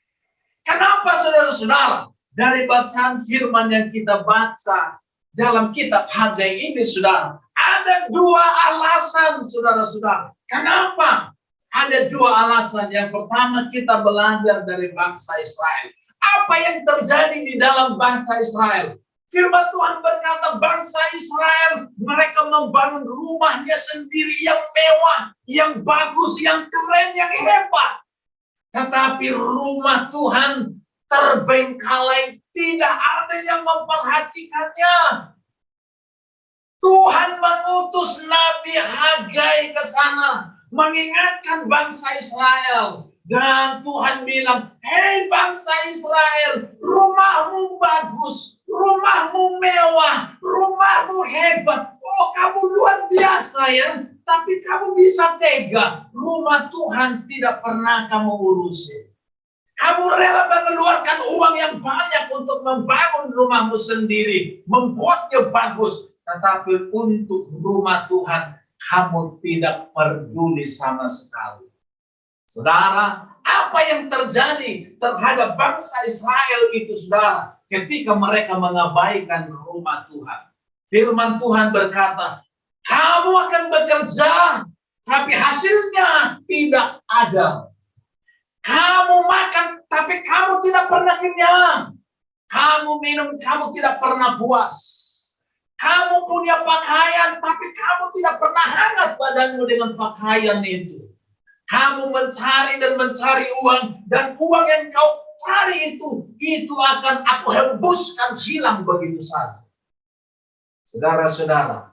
Kenapa saudara-saudara? Dari bacaan firman yang kita baca dalam kitab Hagai ini, saudara, ada dua alasan, saudara-saudara. Kenapa? Ada dua alasan. Yang pertama, kita belajar dari bangsa Israel. Apa yang terjadi di dalam bangsa Israel? Firman Tuhan berkata, bangsa Israel, mereka membangun rumahnya sendiri yang mewah, yang bagus, yang keren, yang hebat. Tetapi rumah Tuhan terbengkalai, tidak ada yang memperhatikannya. Tuhan mengutus Nabi Hagai ke sana, mengingatkan bangsa Israel. Dan Tuhan bilang, hei bangsa Israel, rumahmu bagus, rumahmu mewah, kamu hebat, oh kamu luar biasa ya, tapi kamu bisa tega, rumah Tuhan tidak pernah kamu urusin. Kamu rela mengeluarkan uang yang banyak untuk membangun rumahmu sendiri, membuatnya bagus, tetapi untuk rumah Tuhan, kamu tidak peduli sama sekali. Saudara, apa yang terjadi terhadap bangsa Israel itu, saudara, ketika mereka mengabaikan rumah Tuhan? Firman Tuhan berkata, kamu akan bekerja, tapi hasilnya tidak ada. Kamu makan, tapi kamu tidak pernah kenyang. Kamu minum, kamu tidak pernah puas. Kamu punya pakaian, tapi kamu tidak pernah hangat badanmu dengan pakaian itu. Kamu mencari dan mencari uang, dan uang yang kau cari itu akan aku hembuskan hilang begitu saja. Saudara-saudara,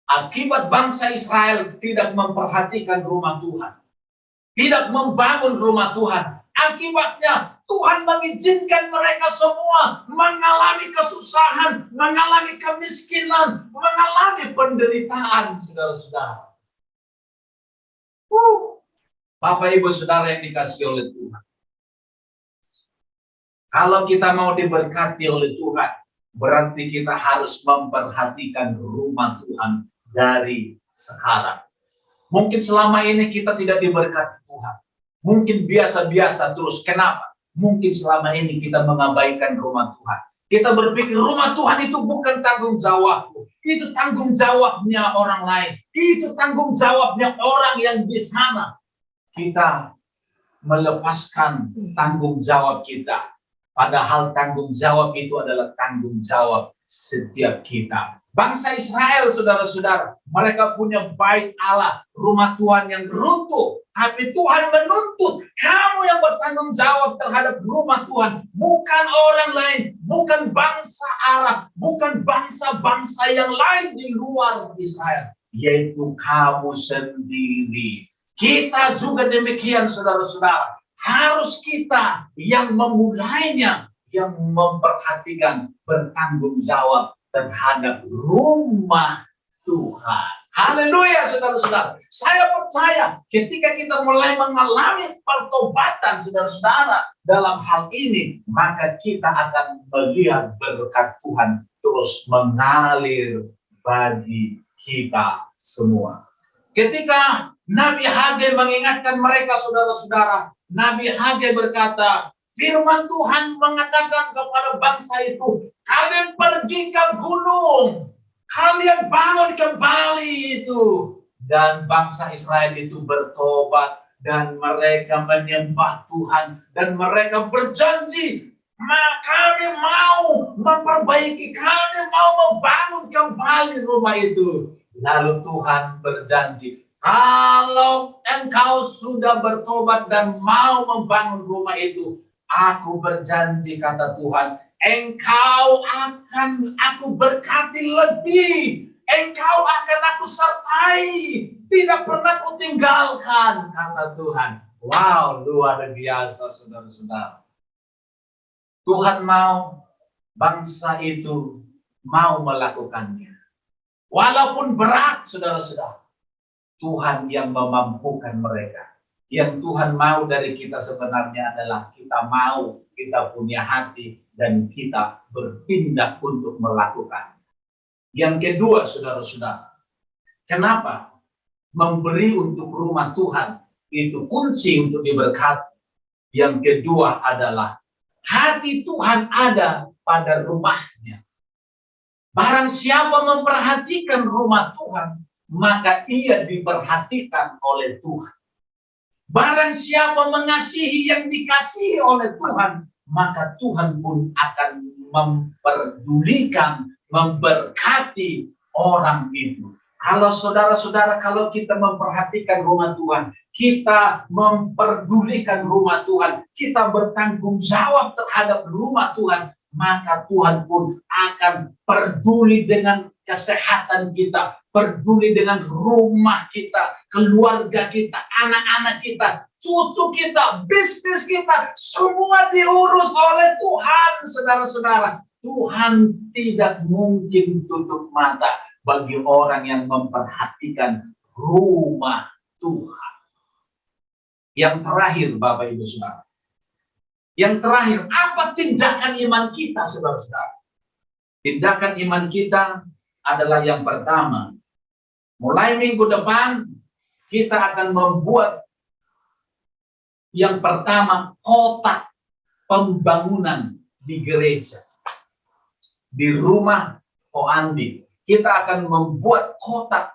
akibat bangsa Israel tidak memperhatikan rumah Tuhan, tidak membangun rumah Tuhan, akibatnya Tuhan mengizinkan mereka semua mengalami kesusahan, mengalami kemiskinan, mengalami penderitaan, saudara-saudara. Bapak Ibu Saudara yang dikasihi oleh Tuhan, kalau kita mau diberkati oleh Tuhan, berarti kita harus memperhatikan rumah Tuhan dari sekarang. Mungkin selama ini kita tidak diberkati Tuhan. Mungkin biasa-biasa terus. Kenapa? Mungkin selama ini kita mengabaikan rumah Tuhan. Kita berpikir rumah Tuhan itu bukan tanggung jawabku. Itu tanggung jawabnya orang lain. Itu tanggung jawabnya orang yang di sana. Kita melepaskan tanggung jawab kita. Padahal tanggung jawab itu adalah tanggung jawab setiap kita. Bangsa Israel, saudara-saudara, mereka punya bait Allah, rumah Tuhan yang runtuh. Tapi Tuhan menuntut kamu yang bertanggung jawab terhadap rumah Tuhan. Bukan orang lain, bukan bangsa Arab, bukan bangsa-bangsa yang lain di luar Israel. Yaitu kamu sendiri. Kita juga demikian, saudara-saudara. Harus kita yang memulainya, yang memperhatikan, bertanggung jawab terhadap rumah Tuhan. Haleluya, saudara-saudara. Saya percaya ketika kita mulai mengalami pertobatan, saudara-saudara, dalam hal ini, maka kita akan melihat berkat Tuhan terus mengalir bagi kita semua. Ketika Nabi Hagai mengingatkan mereka, saudara-saudara, Nabi Hagai berkata, firman Tuhan mengatakan kepada bangsa itu, kalian pergi ke gunung, kalian bangun kembali itu. Dan bangsa Israel itu bertobat, dan mereka menyembah Tuhan, dan mereka berjanji, kami mau memperbaiki, kami mau membangun kembali rumah itu. Lalu Tuhan berjanji, kalau engkau sudah bertobat dan mau membangun rumah itu, aku berjanji, kata Tuhan, engkau akan aku berkati lebih. Engkau akan aku sertai. Tidak pernah kutinggalkan, kata Tuhan. Wow, luar biasa, saudara-saudara. Tuhan mau bangsa itu mau melakukannya. Walaupun berat, saudara-saudara. Tuhan yang memampukan mereka. Yang Tuhan mau dari kita sebenarnya adalah kita mau, kita punya hati, dan kita bertindak untuk melakukan. Yang kedua, saudara-saudara, kenapa memberi untuk rumah Tuhan itu kunci untuk diberkati? Yang kedua adalah hati Tuhan ada pada rumahnya. Barang siapa memperhatikan rumah Tuhan, maka ia diperhatikan oleh Tuhan. Barang siapa mengasihi yang dikasihi oleh Tuhan, maka Tuhan pun akan memperdulikan, memberkati orang itu. Kalau saudara-saudara, kalau kita memperhatikan rumah Tuhan, kita memperdulikan rumah Tuhan, kita bertanggung jawab terhadap rumah Tuhan, maka Tuhan pun akan peduli dengan kesehatan kita, peduli dengan rumah kita, keluarga kita, anak-anak kita, cucu kita, bisnis kita, semua diurus oleh Tuhan, saudara-saudara. Tuhan tidak mungkin tutup mata bagi orang yang memperhatikan rumah Tuhan. Yang terakhir, Bapak Ibu Saudara. Yang terakhir, apa tindakan iman kita, saudara-saudara? Tindakan iman kita adalah yang pertama. Mulai minggu depan, kita akan membuat yang pertama, kotak pembangunan di gereja. Di rumah Koandi, kita akan membuat kotak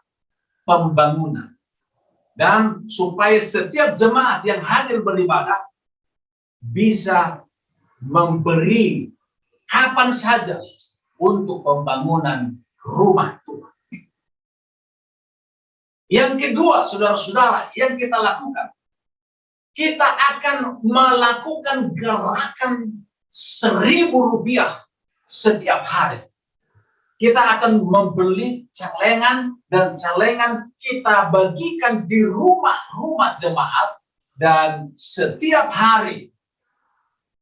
pembangunan. Dan supaya setiap jemaat yang hadir beribadah bisa memberi kapan saja untuk pembangunan rumah Tuhan. Yang kedua, saudara-saudara, yang kita lakukan, kita akan melakukan gerakan Rp1.000 setiap hari. Kita akan membeli celengan, dan celengan kita bagikan di rumah-rumah jemaat, dan setiap hari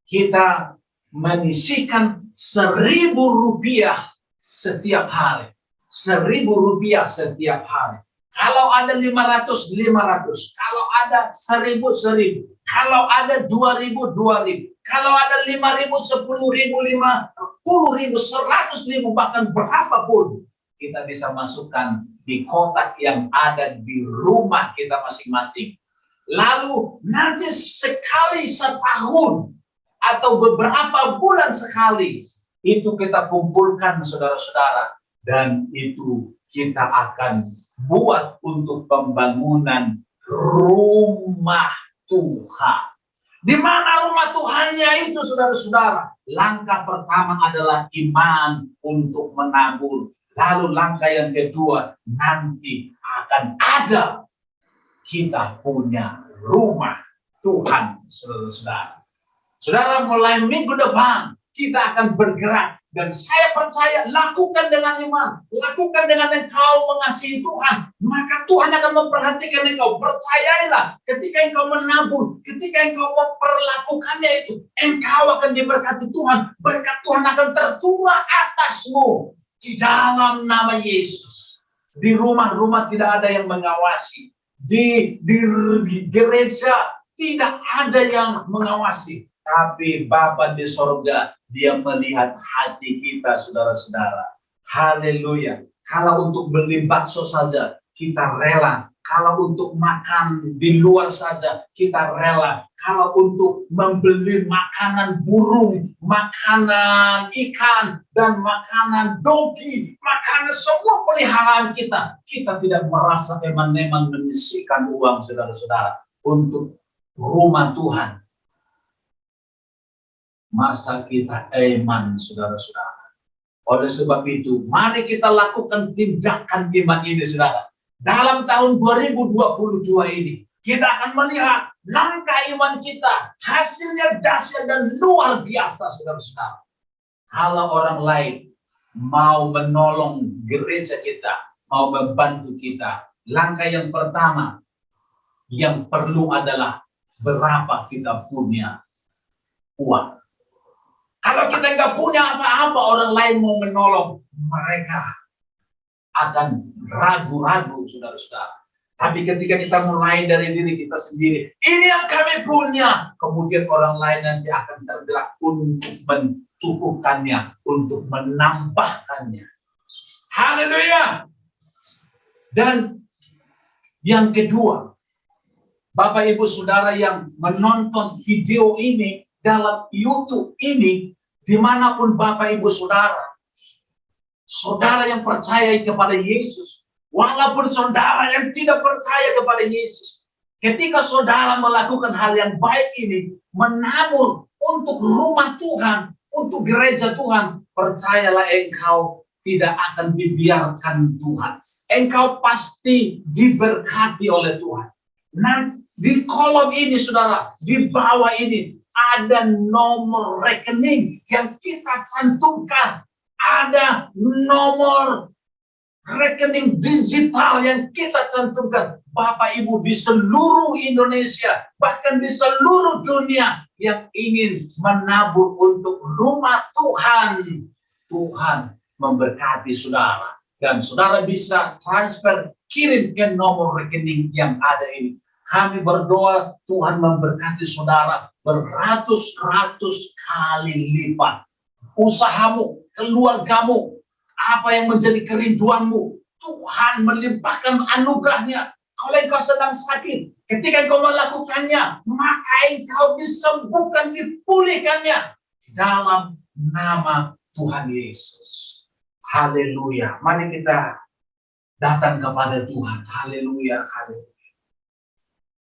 kita menyisikan Rp1.000 setiap hari. Rp1.000 setiap hari. Kalau ada 500, 500. Kalau ada 1.000, 1.000. Kalau ada 2.000, 2.000. Kalau ada 5.000, 10.000, 50.000, 100.000, bahkan berapapun, kita bisa masukkan di kotak yang ada di rumah kita masing-masing. Lalu nanti sekali setahun atau beberapa bulan sekali, itu kita kumpulkan, saudara-saudara, dan itu kita akan buat untuk pembangunan rumah Tuhan. Di mana rumah Tuhannya itu, saudara-saudara? Langkah pertama adalah iman untuk menabur. Lalu langkah yang kedua, nanti akan ada kita punya rumah Tuhan, saudara-saudara. Saudara, mulai minggu depan kita akan bergerak. Dan saya percaya, lakukan dengan iman, lakukan dengan engkau mengasihi Tuhan, maka Tuhan akan memperhatikan engkau. Percayalah, ketika engkau menabur, ketika engkau memperlakukannya itu, engkau akan diberkati Tuhan. Berkat Tuhan akan tercurah atasmu di dalam nama Yesus. Di rumah-rumah tidak ada yang mengawasi, di gereja tidak ada yang mengawasi. Tapi Bapa di sorga, Dia melihat hati kita, saudara-saudara. Haleluya. Kalau untuk beli bakso saja, kita rela. Kalau untuk makan di luar saja, kita rela. Kalau untuk membeli makanan burung, makanan ikan, dan makanan dogi, makanan semua peliharaan kita, kita tidak merasa eman-eman menyisihkan uang, saudara-saudara, untuk rumah Tuhan. Masa kita iman, saudara-saudara. Oleh sebab itu, mari kita lakukan tindakan iman ini, saudara. Dalam tahun 2022 ini, kita akan melihat langkah iman kita, hasilnya dahsyat dan luar biasa, saudara-saudara. Kalau orang lain mau menolong gereja kita, mau membantu kita, langkah yang pertama yang perlu adalah berapa kita punya uang. Kalau kita nggak punya apa-apa, orang lain mau menolong, mereka akan ragu-ragu, saudara-saudara. Tapi ketika kita mulai dari diri kita sendiri, ini yang kami punya, kemudian orang lain nanti akan tergerak untuk mencukupkannya, untuk menambahkannya. Haleluya. Dan yang kedua, Bapak Ibu Saudara yang menonton video ini dalam YouTube ini, dimanapun Bapak Ibu Saudara, saudara yang percaya kepada Yesus, walaupun saudara yang tidak percaya kepada Yesus, ketika saudara melakukan hal yang baik ini, menabur untuk rumah Tuhan, untuk gereja Tuhan, percayalah engkau tidak akan dibiarkan Tuhan. Engkau pasti diberkati oleh Tuhan. Nah, di kolom ini, saudara, di bawah ini, ada nomor rekening yang kita cantumkan. Ada nomor rekening digital yang kita cantumkan. Bapak Ibu di seluruh Indonesia, bahkan di seluruh dunia yang ingin menabur untuk rumah Tuhan, Tuhan memberkati saudara. Dan saudara bisa transfer, kirim ke nomor rekening yang ada ini. Kami berdoa Tuhan memberkati saudara beratus-ratus kali lipat. Usahamu, keluargamu, apa yang menjadi kerinduanmu, Tuhan melimpahkan anugerahnya. Kalau engkau sedang sakit, ketika engkau melakukannya, maka engkau disembuhkan, dipulihkannya dalam nama Tuhan Yesus. Haleluya. Mari kita datang kepada Tuhan. Haleluya, haleluya.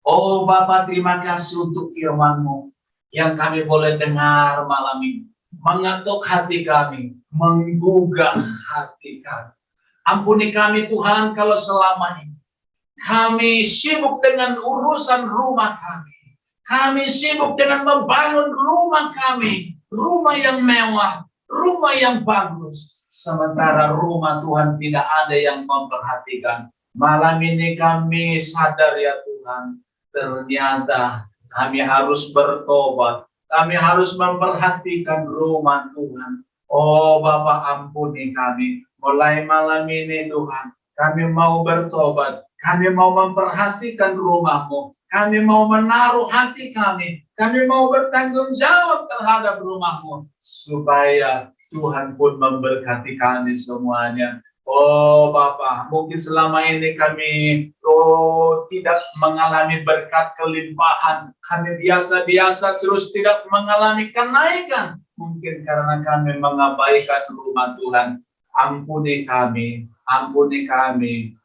Oh Bapa, terima kasih untuk firman-Mu yang kami boleh dengar malam ini. Mengetuk hati kami, menggugah hati kami. Ampuni kami Tuhan kalau selama ini kami sibuk dengan urusan rumah kami. Kami sibuk dengan membangun rumah kami. Rumah yang mewah, rumah yang bagus. Sementara rumah Tuhan tidak ada yang memperhatikan. Malam ini kami sadar ya Tuhan. Ternyata kami harus bertobat. Kami harus memperhatikan rumah Tuhan. Oh Bapa, ampuni kami. Mulai malam ini Tuhan, kami mau bertobat. Kami mau memperhatikan rumah-Mu. Kami mau menaruh hati kami. Kami mau bertanggung jawab terhadap rumah-Mu. Supaya Tuhan pun memberkati kami semuanya. Oh Bapa, mungkin selama ini kami tidak mengalami berkat kelimpahan. Kami biasa-biasa terus tidak mengalami kenaikan. Mungkin karena kami mengabaikan rumah Tuhan. Ampuni kami,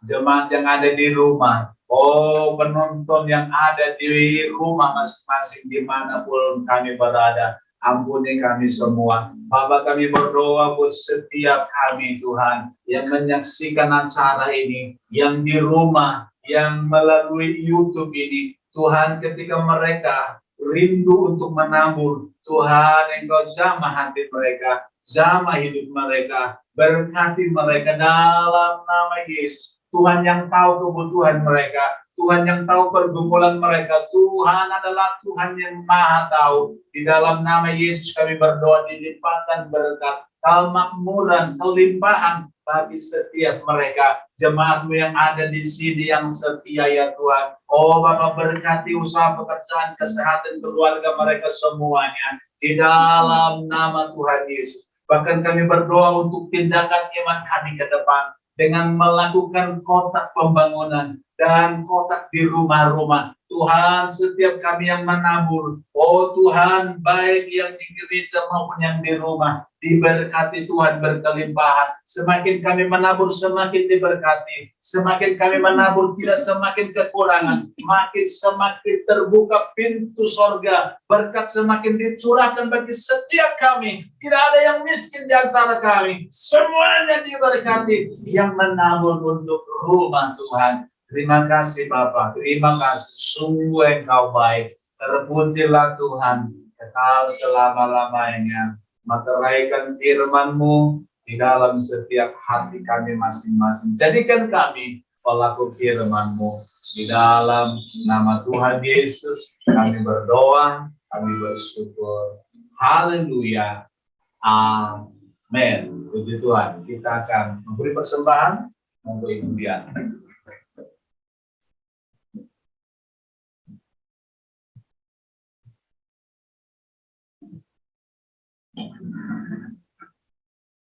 jemaat yang ada di rumah. Oh, penonton yang ada di rumah masing-masing dimanapun kami berada. Ampuni kami semua. Bapa, kami berdoa buat setiap kami Tuhan yang menyaksikan acara ini, yang di rumah, yang melalui YouTube ini. Tuhan, ketika mereka rindu untuk menabur, Tuhan Engkau jamah hati mereka, jamah hidup mereka, berkati mereka dalam nama Yesus. Tuhan yang tahu kebutuhan mereka, Tuhan yang tahu pergumulan mereka. Tuhan adalah Tuhan yang maha tahu. Di dalam nama Yesus kami berdoa dilimpahkan berkat, kemakmuran, kelimpahan bagi setiap mereka. Jemaat-Mu yang ada di sini yang setia ya Tuhan. Oh Bapa, berkati usaha pekerjaan, kesehatan keluarga mereka semuanya. Di dalam nama Tuhan Yesus. Bahkan kami berdoa untuk tindakan iman kami ke depan. Dengan melakukan kotak pembangunan dan kotak di rumah-rumah. Tuhan, setiap kami yang menabur, oh Tuhan, baik yang di gereja maupun yang di rumah, diberkati Tuhan berkelimpahan. Semakin kami menabur, semakin diberkati. Semakin kami menabur, tidak semakin kekurangan. Semakin terbuka pintu sorga. Berkat semakin dicurahkan bagi setiap kami. Tidak ada yang miskin di antara kami. Semuanya diberkati. Yang menabur untuk rumah Tuhan. Terima kasih Bapak, terima kasih, sungguh Engkau baik. Terpujilah Tuhan, kekal selama-lamanya. Meteraikan firman-Mu di dalam setiap hati kami masing-masing. Jadikan kami pelaku firman-Mu. Di dalam nama Tuhan Yesus, kami berdoa, kami bersyukur. Haleluya. Amin. Puji Tuhan, kita akan memberi persembahan untuk Ibu Dian.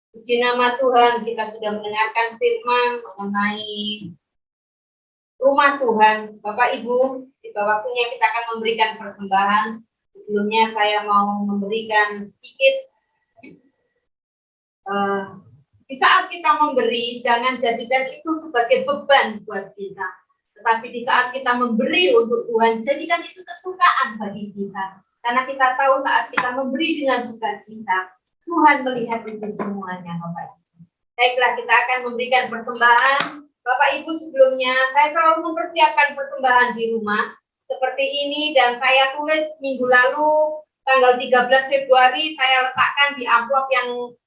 Puji nama Tuhan, kita sudah mendengarkan firman mengenai rumah Tuhan. Bapak Ibu, tiba waktunya kita akan memberikan persembahan. Sebelumnya saya mau memberikan sedikit. Di saat kita memberi, jangan jadikan itu sebagai beban buat kita. Tetapi di saat kita memberi untuk Tuhan, jadikan itu kesukaan bagi kita. Karena kita tahu saat kita memberi dengan sukacita, Tuhan melihat itu semuanya, Bapak Ibu. Baiklah, kita akan memberikan persembahan. Bapak Ibu, sebelumnya saya selalu mempersiapkan persembahan di rumah seperti ini, dan saya tulis minggu lalu tanggal 13 Februari saya letakkan di amplop yang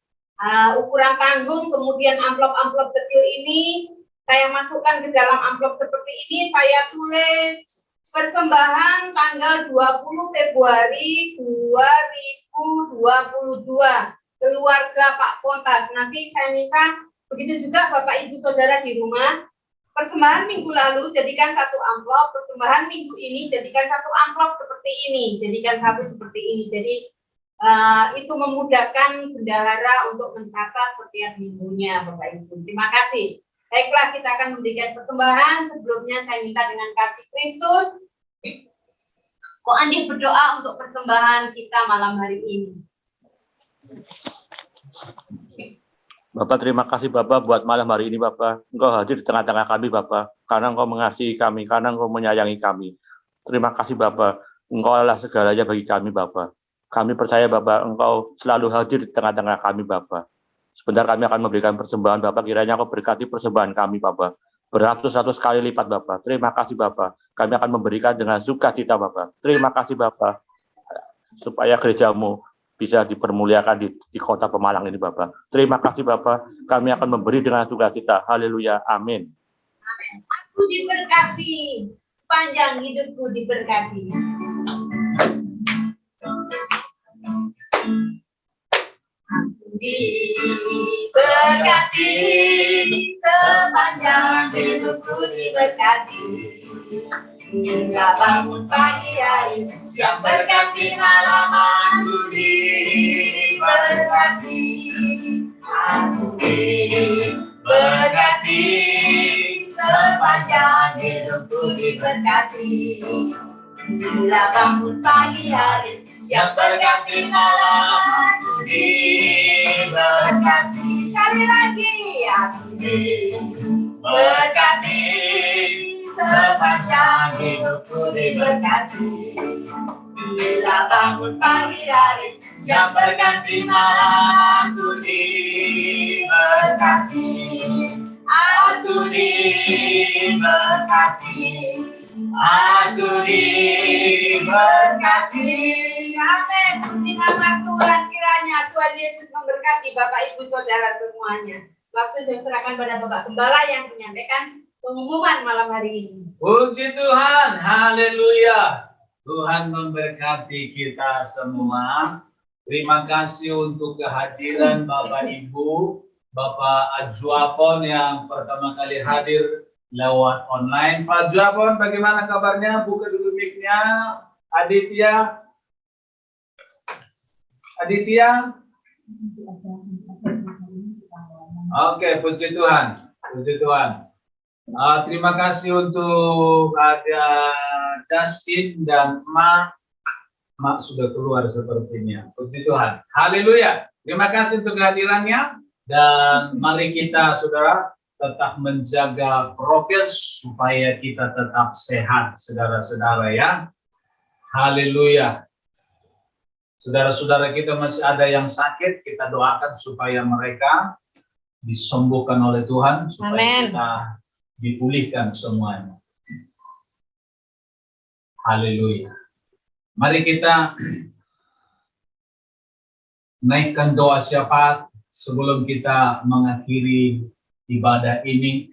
ukuran tanggung, kemudian amplop-amplop kecil ini saya masukkan ke dalam amplop seperti ini, saya tulis persembahan tanggal 20 Februari 2022 keluarga Pak Pontas. Nanti saya minta begitu juga Bapak Ibu Saudara di rumah, persembahan minggu lalu jadikan satu amplop, persembahan minggu ini jadikan satu amplop seperti ini, jadikan satu seperti ini. Jadi itu memudahkan bendahara untuk mencatat setiap minggunya, Bapak Ibu. Terima kasih. Baiklah, kita akan memberikan persembahan. Sebelumnya saya minta dengan kasih Kristus, Ko Andi berdoa untuk persembahan kita malam hari ini. Bapak, terima kasih Bapak buat malam hari ini Bapak. Engkau hadir di tengah-tengah kami Bapak, karena Engkau mengasihi kami, karena Engkau menyayangi kami. Terima kasih Bapak, Engkau adalah segalanya bagi kami Bapak. Kami percaya Bapak, Engkau selalu hadir di tengah-tengah kami Bapak. Sebentar kami akan memberikan persembahan Bapak, kiranya Engkau berkati persembahan kami Bapak. Beratus-ratus kali lipat Bapak. Terima kasih Bapak, kami akan memberikan dengan sukacita Bapak. Terima kasih Bapak, supaya gerejamu bisa dipermuliakan di kota Pemalang ini Bapak. Terima kasih Bapak, kami akan memberi dengan sukacita. Haleluya, amin. Amin. Aku diberkati, sepanjang hidupku diberkati. Aku diberkati, sepanjang hidupku diberkati. Hingga bangun pagi hari, yang berganti malam aku diberkati. Aku diberkati, sepanjang hidupku diberkati. Hingga bangun pagi hari, yang berganti malam aku diberkati. Sekali lagi, aku diberkati, sepanjang hidupku diberkati. Bila bangun pagi hari, yang berganti malam aku diberkati. Aku diberkati, aku diberkati. Amin. Puji nama Tuhan, kiranya Tuhan Yesus memberkati Bapak Ibu Saudara semuanya. Waktu saya serahkan pada Bapak Gembala yang menyampaikan pengumuman malam hari ini. Puji Tuhan, haleluya. Tuhan memberkati kita semua. Terima kasih untuk kehadiran Bapak Ibu, Bapak Ajuapon yang pertama kali hadir lewat online. Pak Ajuapon, bagaimana kabarnya? Buka dulu mic-nya. Aditya. Aditya. Oke, puji Tuhan. Puji Tuhan. Terima kasih untuk ada Justin dan Mak. Mak sudah keluar sepertinya. Puji Tuhan. Haleluya. Terima kasih untuk kehadirannya. Dan mari kita, saudara, tetap menjaga prokes supaya kita tetap sehat, saudara-saudara ya. Haleluya. Saudara-saudara kita masih ada yang sakit, kita doakan supaya mereka disembuhkan oleh Tuhan, supaya Amen. kita dipulihkan semuanya. Haleluya. Mari kita naikkan doa syafaat sebelum kita mengakhiri ibadah ini.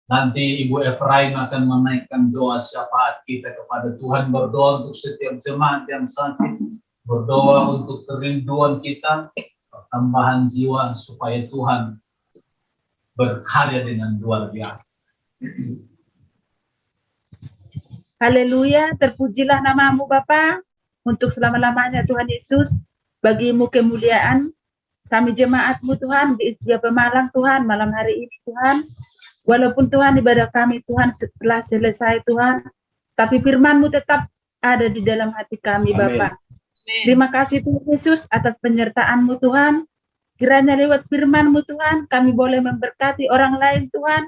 Nanti Ibu Efraim akan menaikkan doa syafaat kita kepada Tuhan, berdoa untuk setiap jemaat yang sakit, berdoa untuk kerinduan kita, pertambahan jiwa supaya Tuhan berkarya dengan luar biasa. Haleluya, terpujilah namamu Bapa, untuk selama-lamanya Tuhan Yesus, bagimu kemuliaan, kami jemaatmu Tuhan, di Istia Pemalang Tuhan, malam hari ini Tuhan, walaupun Tuhan ibadah kami Tuhan setelah selesai Tuhan, tapi firman-Mu tetap ada di dalam hati kami Bapa. Terima kasih Tuhan Yesus atas penyertaan-Mu Tuhan, kiranya lewat firman-Mu Tuhan, kami boleh memberkati orang lain Tuhan,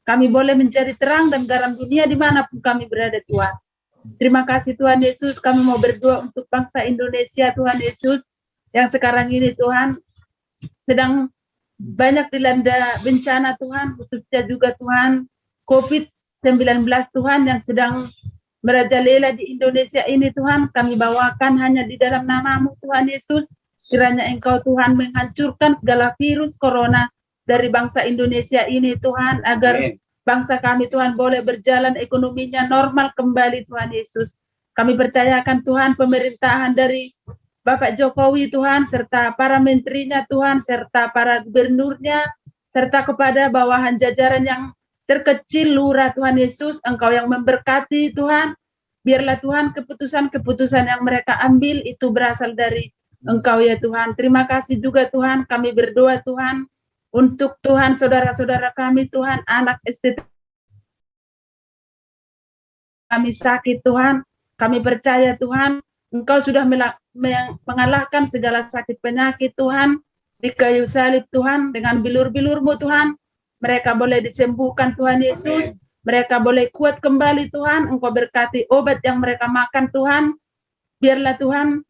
kami boleh menjadi terang dan garam dunia dimanapun kami berada Tuhan. Terima kasih Tuhan Yesus, kami mau berdoa untuk bangsa Indonesia Tuhan Yesus, yang sekarang ini Tuhan, sedang banyak dilanda bencana Tuhan, khususnya juga Tuhan, COVID-19 Tuhan, yang sedang merajalela di Indonesia ini Tuhan, kami bawakan hanya di dalam nama-Mu Tuhan Yesus, kiranya Engkau Tuhan menghancurkan segala virus corona dari bangsa Indonesia ini Tuhan, agar bangsa kami Tuhan boleh berjalan ekonominya normal kembali Tuhan Yesus. Kami percayakan Tuhan pemerintahan dari Bapak Jokowi Tuhan, serta para menterinya Tuhan, serta para gubernurnya, serta kepada bawahan jajaran yang terkecil, lurah Tuhan Yesus, Engkau yang memberkati Tuhan. Biarlah Tuhan keputusan-keputusan yang mereka ambil itu berasal dari Engkau ya Tuhan. Terima kasih juga Tuhan, kami berdoa Tuhan, untuk Tuhan saudara-saudara kami Tuhan, anak STT kami sakit Tuhan, kami percaya Tuhan, Engkau sudah mengalahkan segala sakit penyakit Tuhan, di kayu salib Tuhan, dengan bilur-bilur-Mu Tuhan, mereka boleh disembuhkan Tuhan Yesus, mereka boleh kuat kembali Tuhan, Engkau berkati obat yang mereka makan Tuhan, biarlah Tuhan,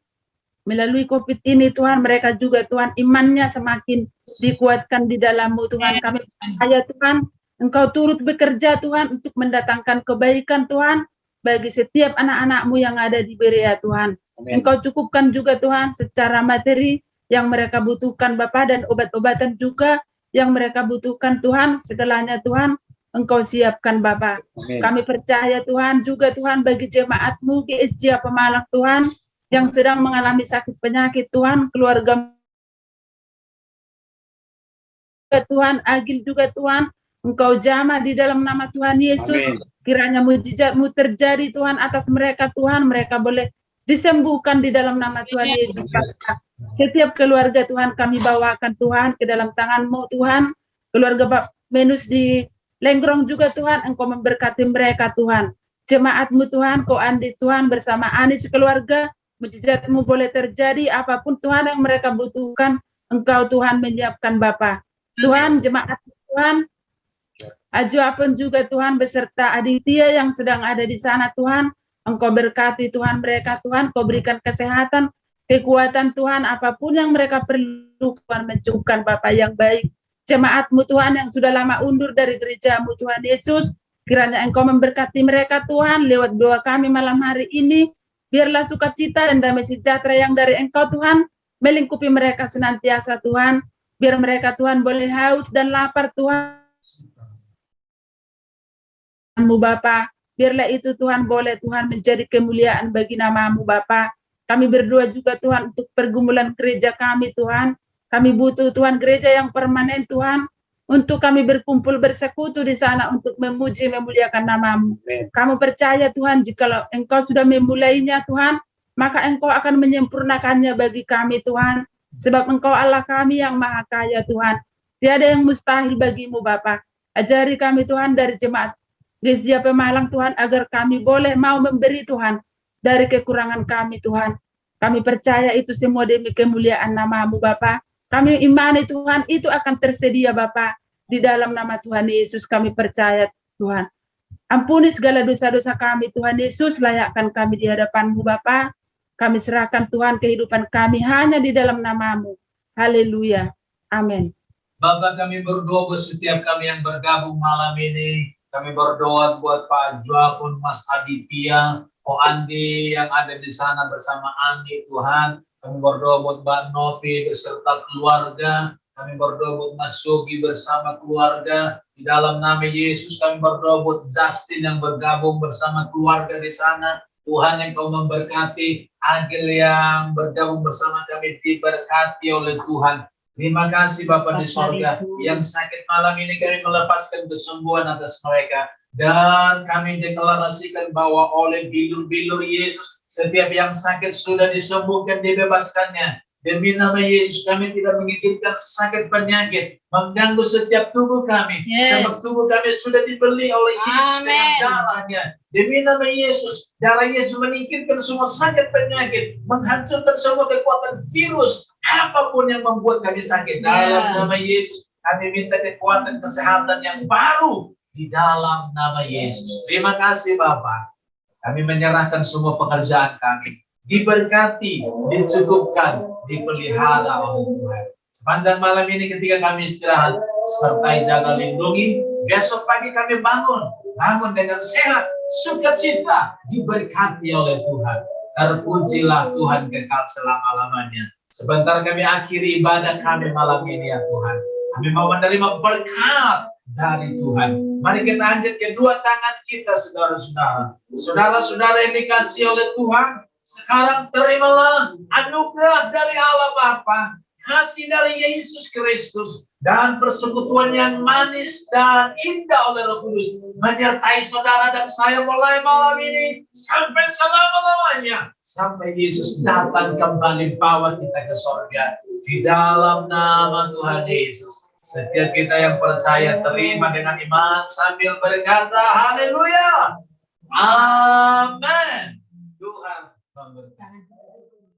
melalui COVID ini Tuhan, mereka juga Tuhan, imannya semakin dikuatkan di dalam-Mu Tuhan, kami percaya Tuhan, Engkau turut bekerja Tuhan, untuk mendatangkan kebaikan Tuhan, bagi setiap anak-anak-Mu yang ada di Berea Tuhan. Amen. Engkau cukupkan juga Tuhan secara materi yang mereka butuhkan Bapa, dan obat-obatan juga yang mereka butuhkan Tuhan, segalanya Tuhan Engkau siapkan Bapa. Kami percaya Tuhan juga Tuhan bagi jemaat-Mu GSJ Pemalang Tuhan yang sedang mengalami sakit penyakit Tuhan, keluarga Tuhan, Agil juga Tuhan, Engkau jamah di dalam nama Tuhan Yesus. Amin. Kiranya mujizat-Mu terjadi Tuhan atas mereka Tuhan, mereka boleh disembuhkan di dalam nama Tuhan Yesus. Setiap keluarga Tuhan kami bawakan Tuhan ke dalam tangan-Mu Tuhan, keluarga Pak Menus di Lenggrong juga Tuhan, Engkau memberkati mereka Tuhan. Jemaat-Mu Tuhan, Ko Andi Tuhan bersama Anis keluarga, mujizat-Mu boleh terjadi, apapun Tuhan yang mereka butuhkan, Engkau Tuhan menyiapkan Bapa. Tuhan, jemaat Tuhan, Aju Apun juga Tuhan beserta Aditya yang sedang ada di sana Tuhan, Engkau berkati Tuhan mereka Tuhan, Kau berikan kesehatan, kekuatan Tuhan, apapun yang mereka perlu Tuhan mencukupkan Bapa yang baik. Jemaat-Mu Tuhan yang sudah lama undur dari gereja-Mu Tuhan Yesus, kiranya Engkau memberkati mereka Tuhan lewat doa kami malam hari ini, biarlah sukacita dan damai sejahtera yang dari Engkau Tuhan melingkupi mereka senantiasa Tuhan, biar mereka Tuhan boleh haus dan lapar Tuhan. Mu Bapa, biarlah itu Tuhan boleh Tuhan menjadi kemuliaan bagi nama-Mu Bapa. Kami berdoa juga Tuhan untuk pergumulan gereja kami Tuhan. Kami butuh Tuhan gereja yang permanen Tuhan, untuk kami berkumpul bersekutu di sana untuk memuji memuliakan nama-Mu. Kami percaya Tuhan, jikalau Engkau sudah memulainya Tuhan, maka Engkau akan menyempurnakannya bagi kami Tuhan. Sebab Engkau Allah kami yang maha kaya Tuhan. Tiada yang mustahil bagi-Mu Bapa. Ajari kami Tuhan dari jemaat GSJ Pemalang Tuhan, agar kami boleh mau memberi Tuhan dari kekurangan kami Tuhan. Kami percaya itu semua demi kemuliaan nama-Mu Bapa. Kami imani Tuhan itu akan tersedia Bapa. Di dalam nama Tuhan Yesus kami percaya Tuhan. Ampuni segala dosa-dosa kami Tuhan Yesus, layakkan kami di hadapan-Mu Bapa. Kami serahkan Tuhan kehidupan kami hanya di dalam nama-Mu. Haleluya. Amin. Bapak, kami berdoa buat setiap kami yang bergabung malam ini. Kami berdoa buat Pak Joapun, Mas Aditya, Ko Andi yang ada di sana bersama Andi Tuhan. Kami berdoa buat Mbak Novi beserta keluarga. Kami berdoa buat Mas Yogi bersama keluarga. Di dalam nama Yesus kami berdoa buat Justin yang bergabung bersama keluarga di sana. Tuhan yang Kau memberkati. Agil yang bergabung bersama kami diberkati oleh Tuhan. Terima kasih Bapa di sorga. Yang sakit malam ini kami melepaskan kesembuhan atas mereka. Dan kami deklarasikan bahwa oleh bilur-bilur Yesus, setiap yang sakit sudah disembuhkan, dibebaskannya. Demi nama Yesus kami tidak mengizinkan sakit penyakit mengganggu setiap tubuh kami. Sebab tubuh kami sudah dibeli oleh Yesus dengan darahnya. Demi nama Yesus, darah Yesus menyingkirkan semua sakit penyakit, menghancurkan semua kekuatan virus, apapun yang membuat kami sakit. Dalam nama Yesus, kami minta kekuatan kesehatan yang baru di dalam nama Yesus. Terima kasih Bapak. Kami menyerahkan semua pekerjaan kami. Diberkati, dicukupkan, dipelihara oleh Tuhan. Sepanjang malam ini ketika kami istirahat, sertai jaga lindungi, besok pagi kami bangun dengan sehat, sukacita, diberkati oleh Tuhan. Terpujilah Tuhan kekal selama-lamanya. Sebentar kami akhiri ibadah kami malam ini ya Tuhan. Kami mau menerima berkat dari Tuhan. Mari kita angkat kedua tangan kita saudara-saudara. Saudara-saudara yang dikasihi oleh Tuhan, Sekarang terimalah anugerah dari Allah Bapa, kasih dari Yesus Kristus, dan persekutuan yang manis dan indah oleh Roh Kudus menyertai saudara dan saya mulai malam ini sampai selama-lamanya, sampai Yesus datang kembali bawa kita ke surga. Di dalam nama Tuhan Yesus, setiap kita yang percaya terima dengan iman sambil berkata haleluya, amin. Tuhan memberkati.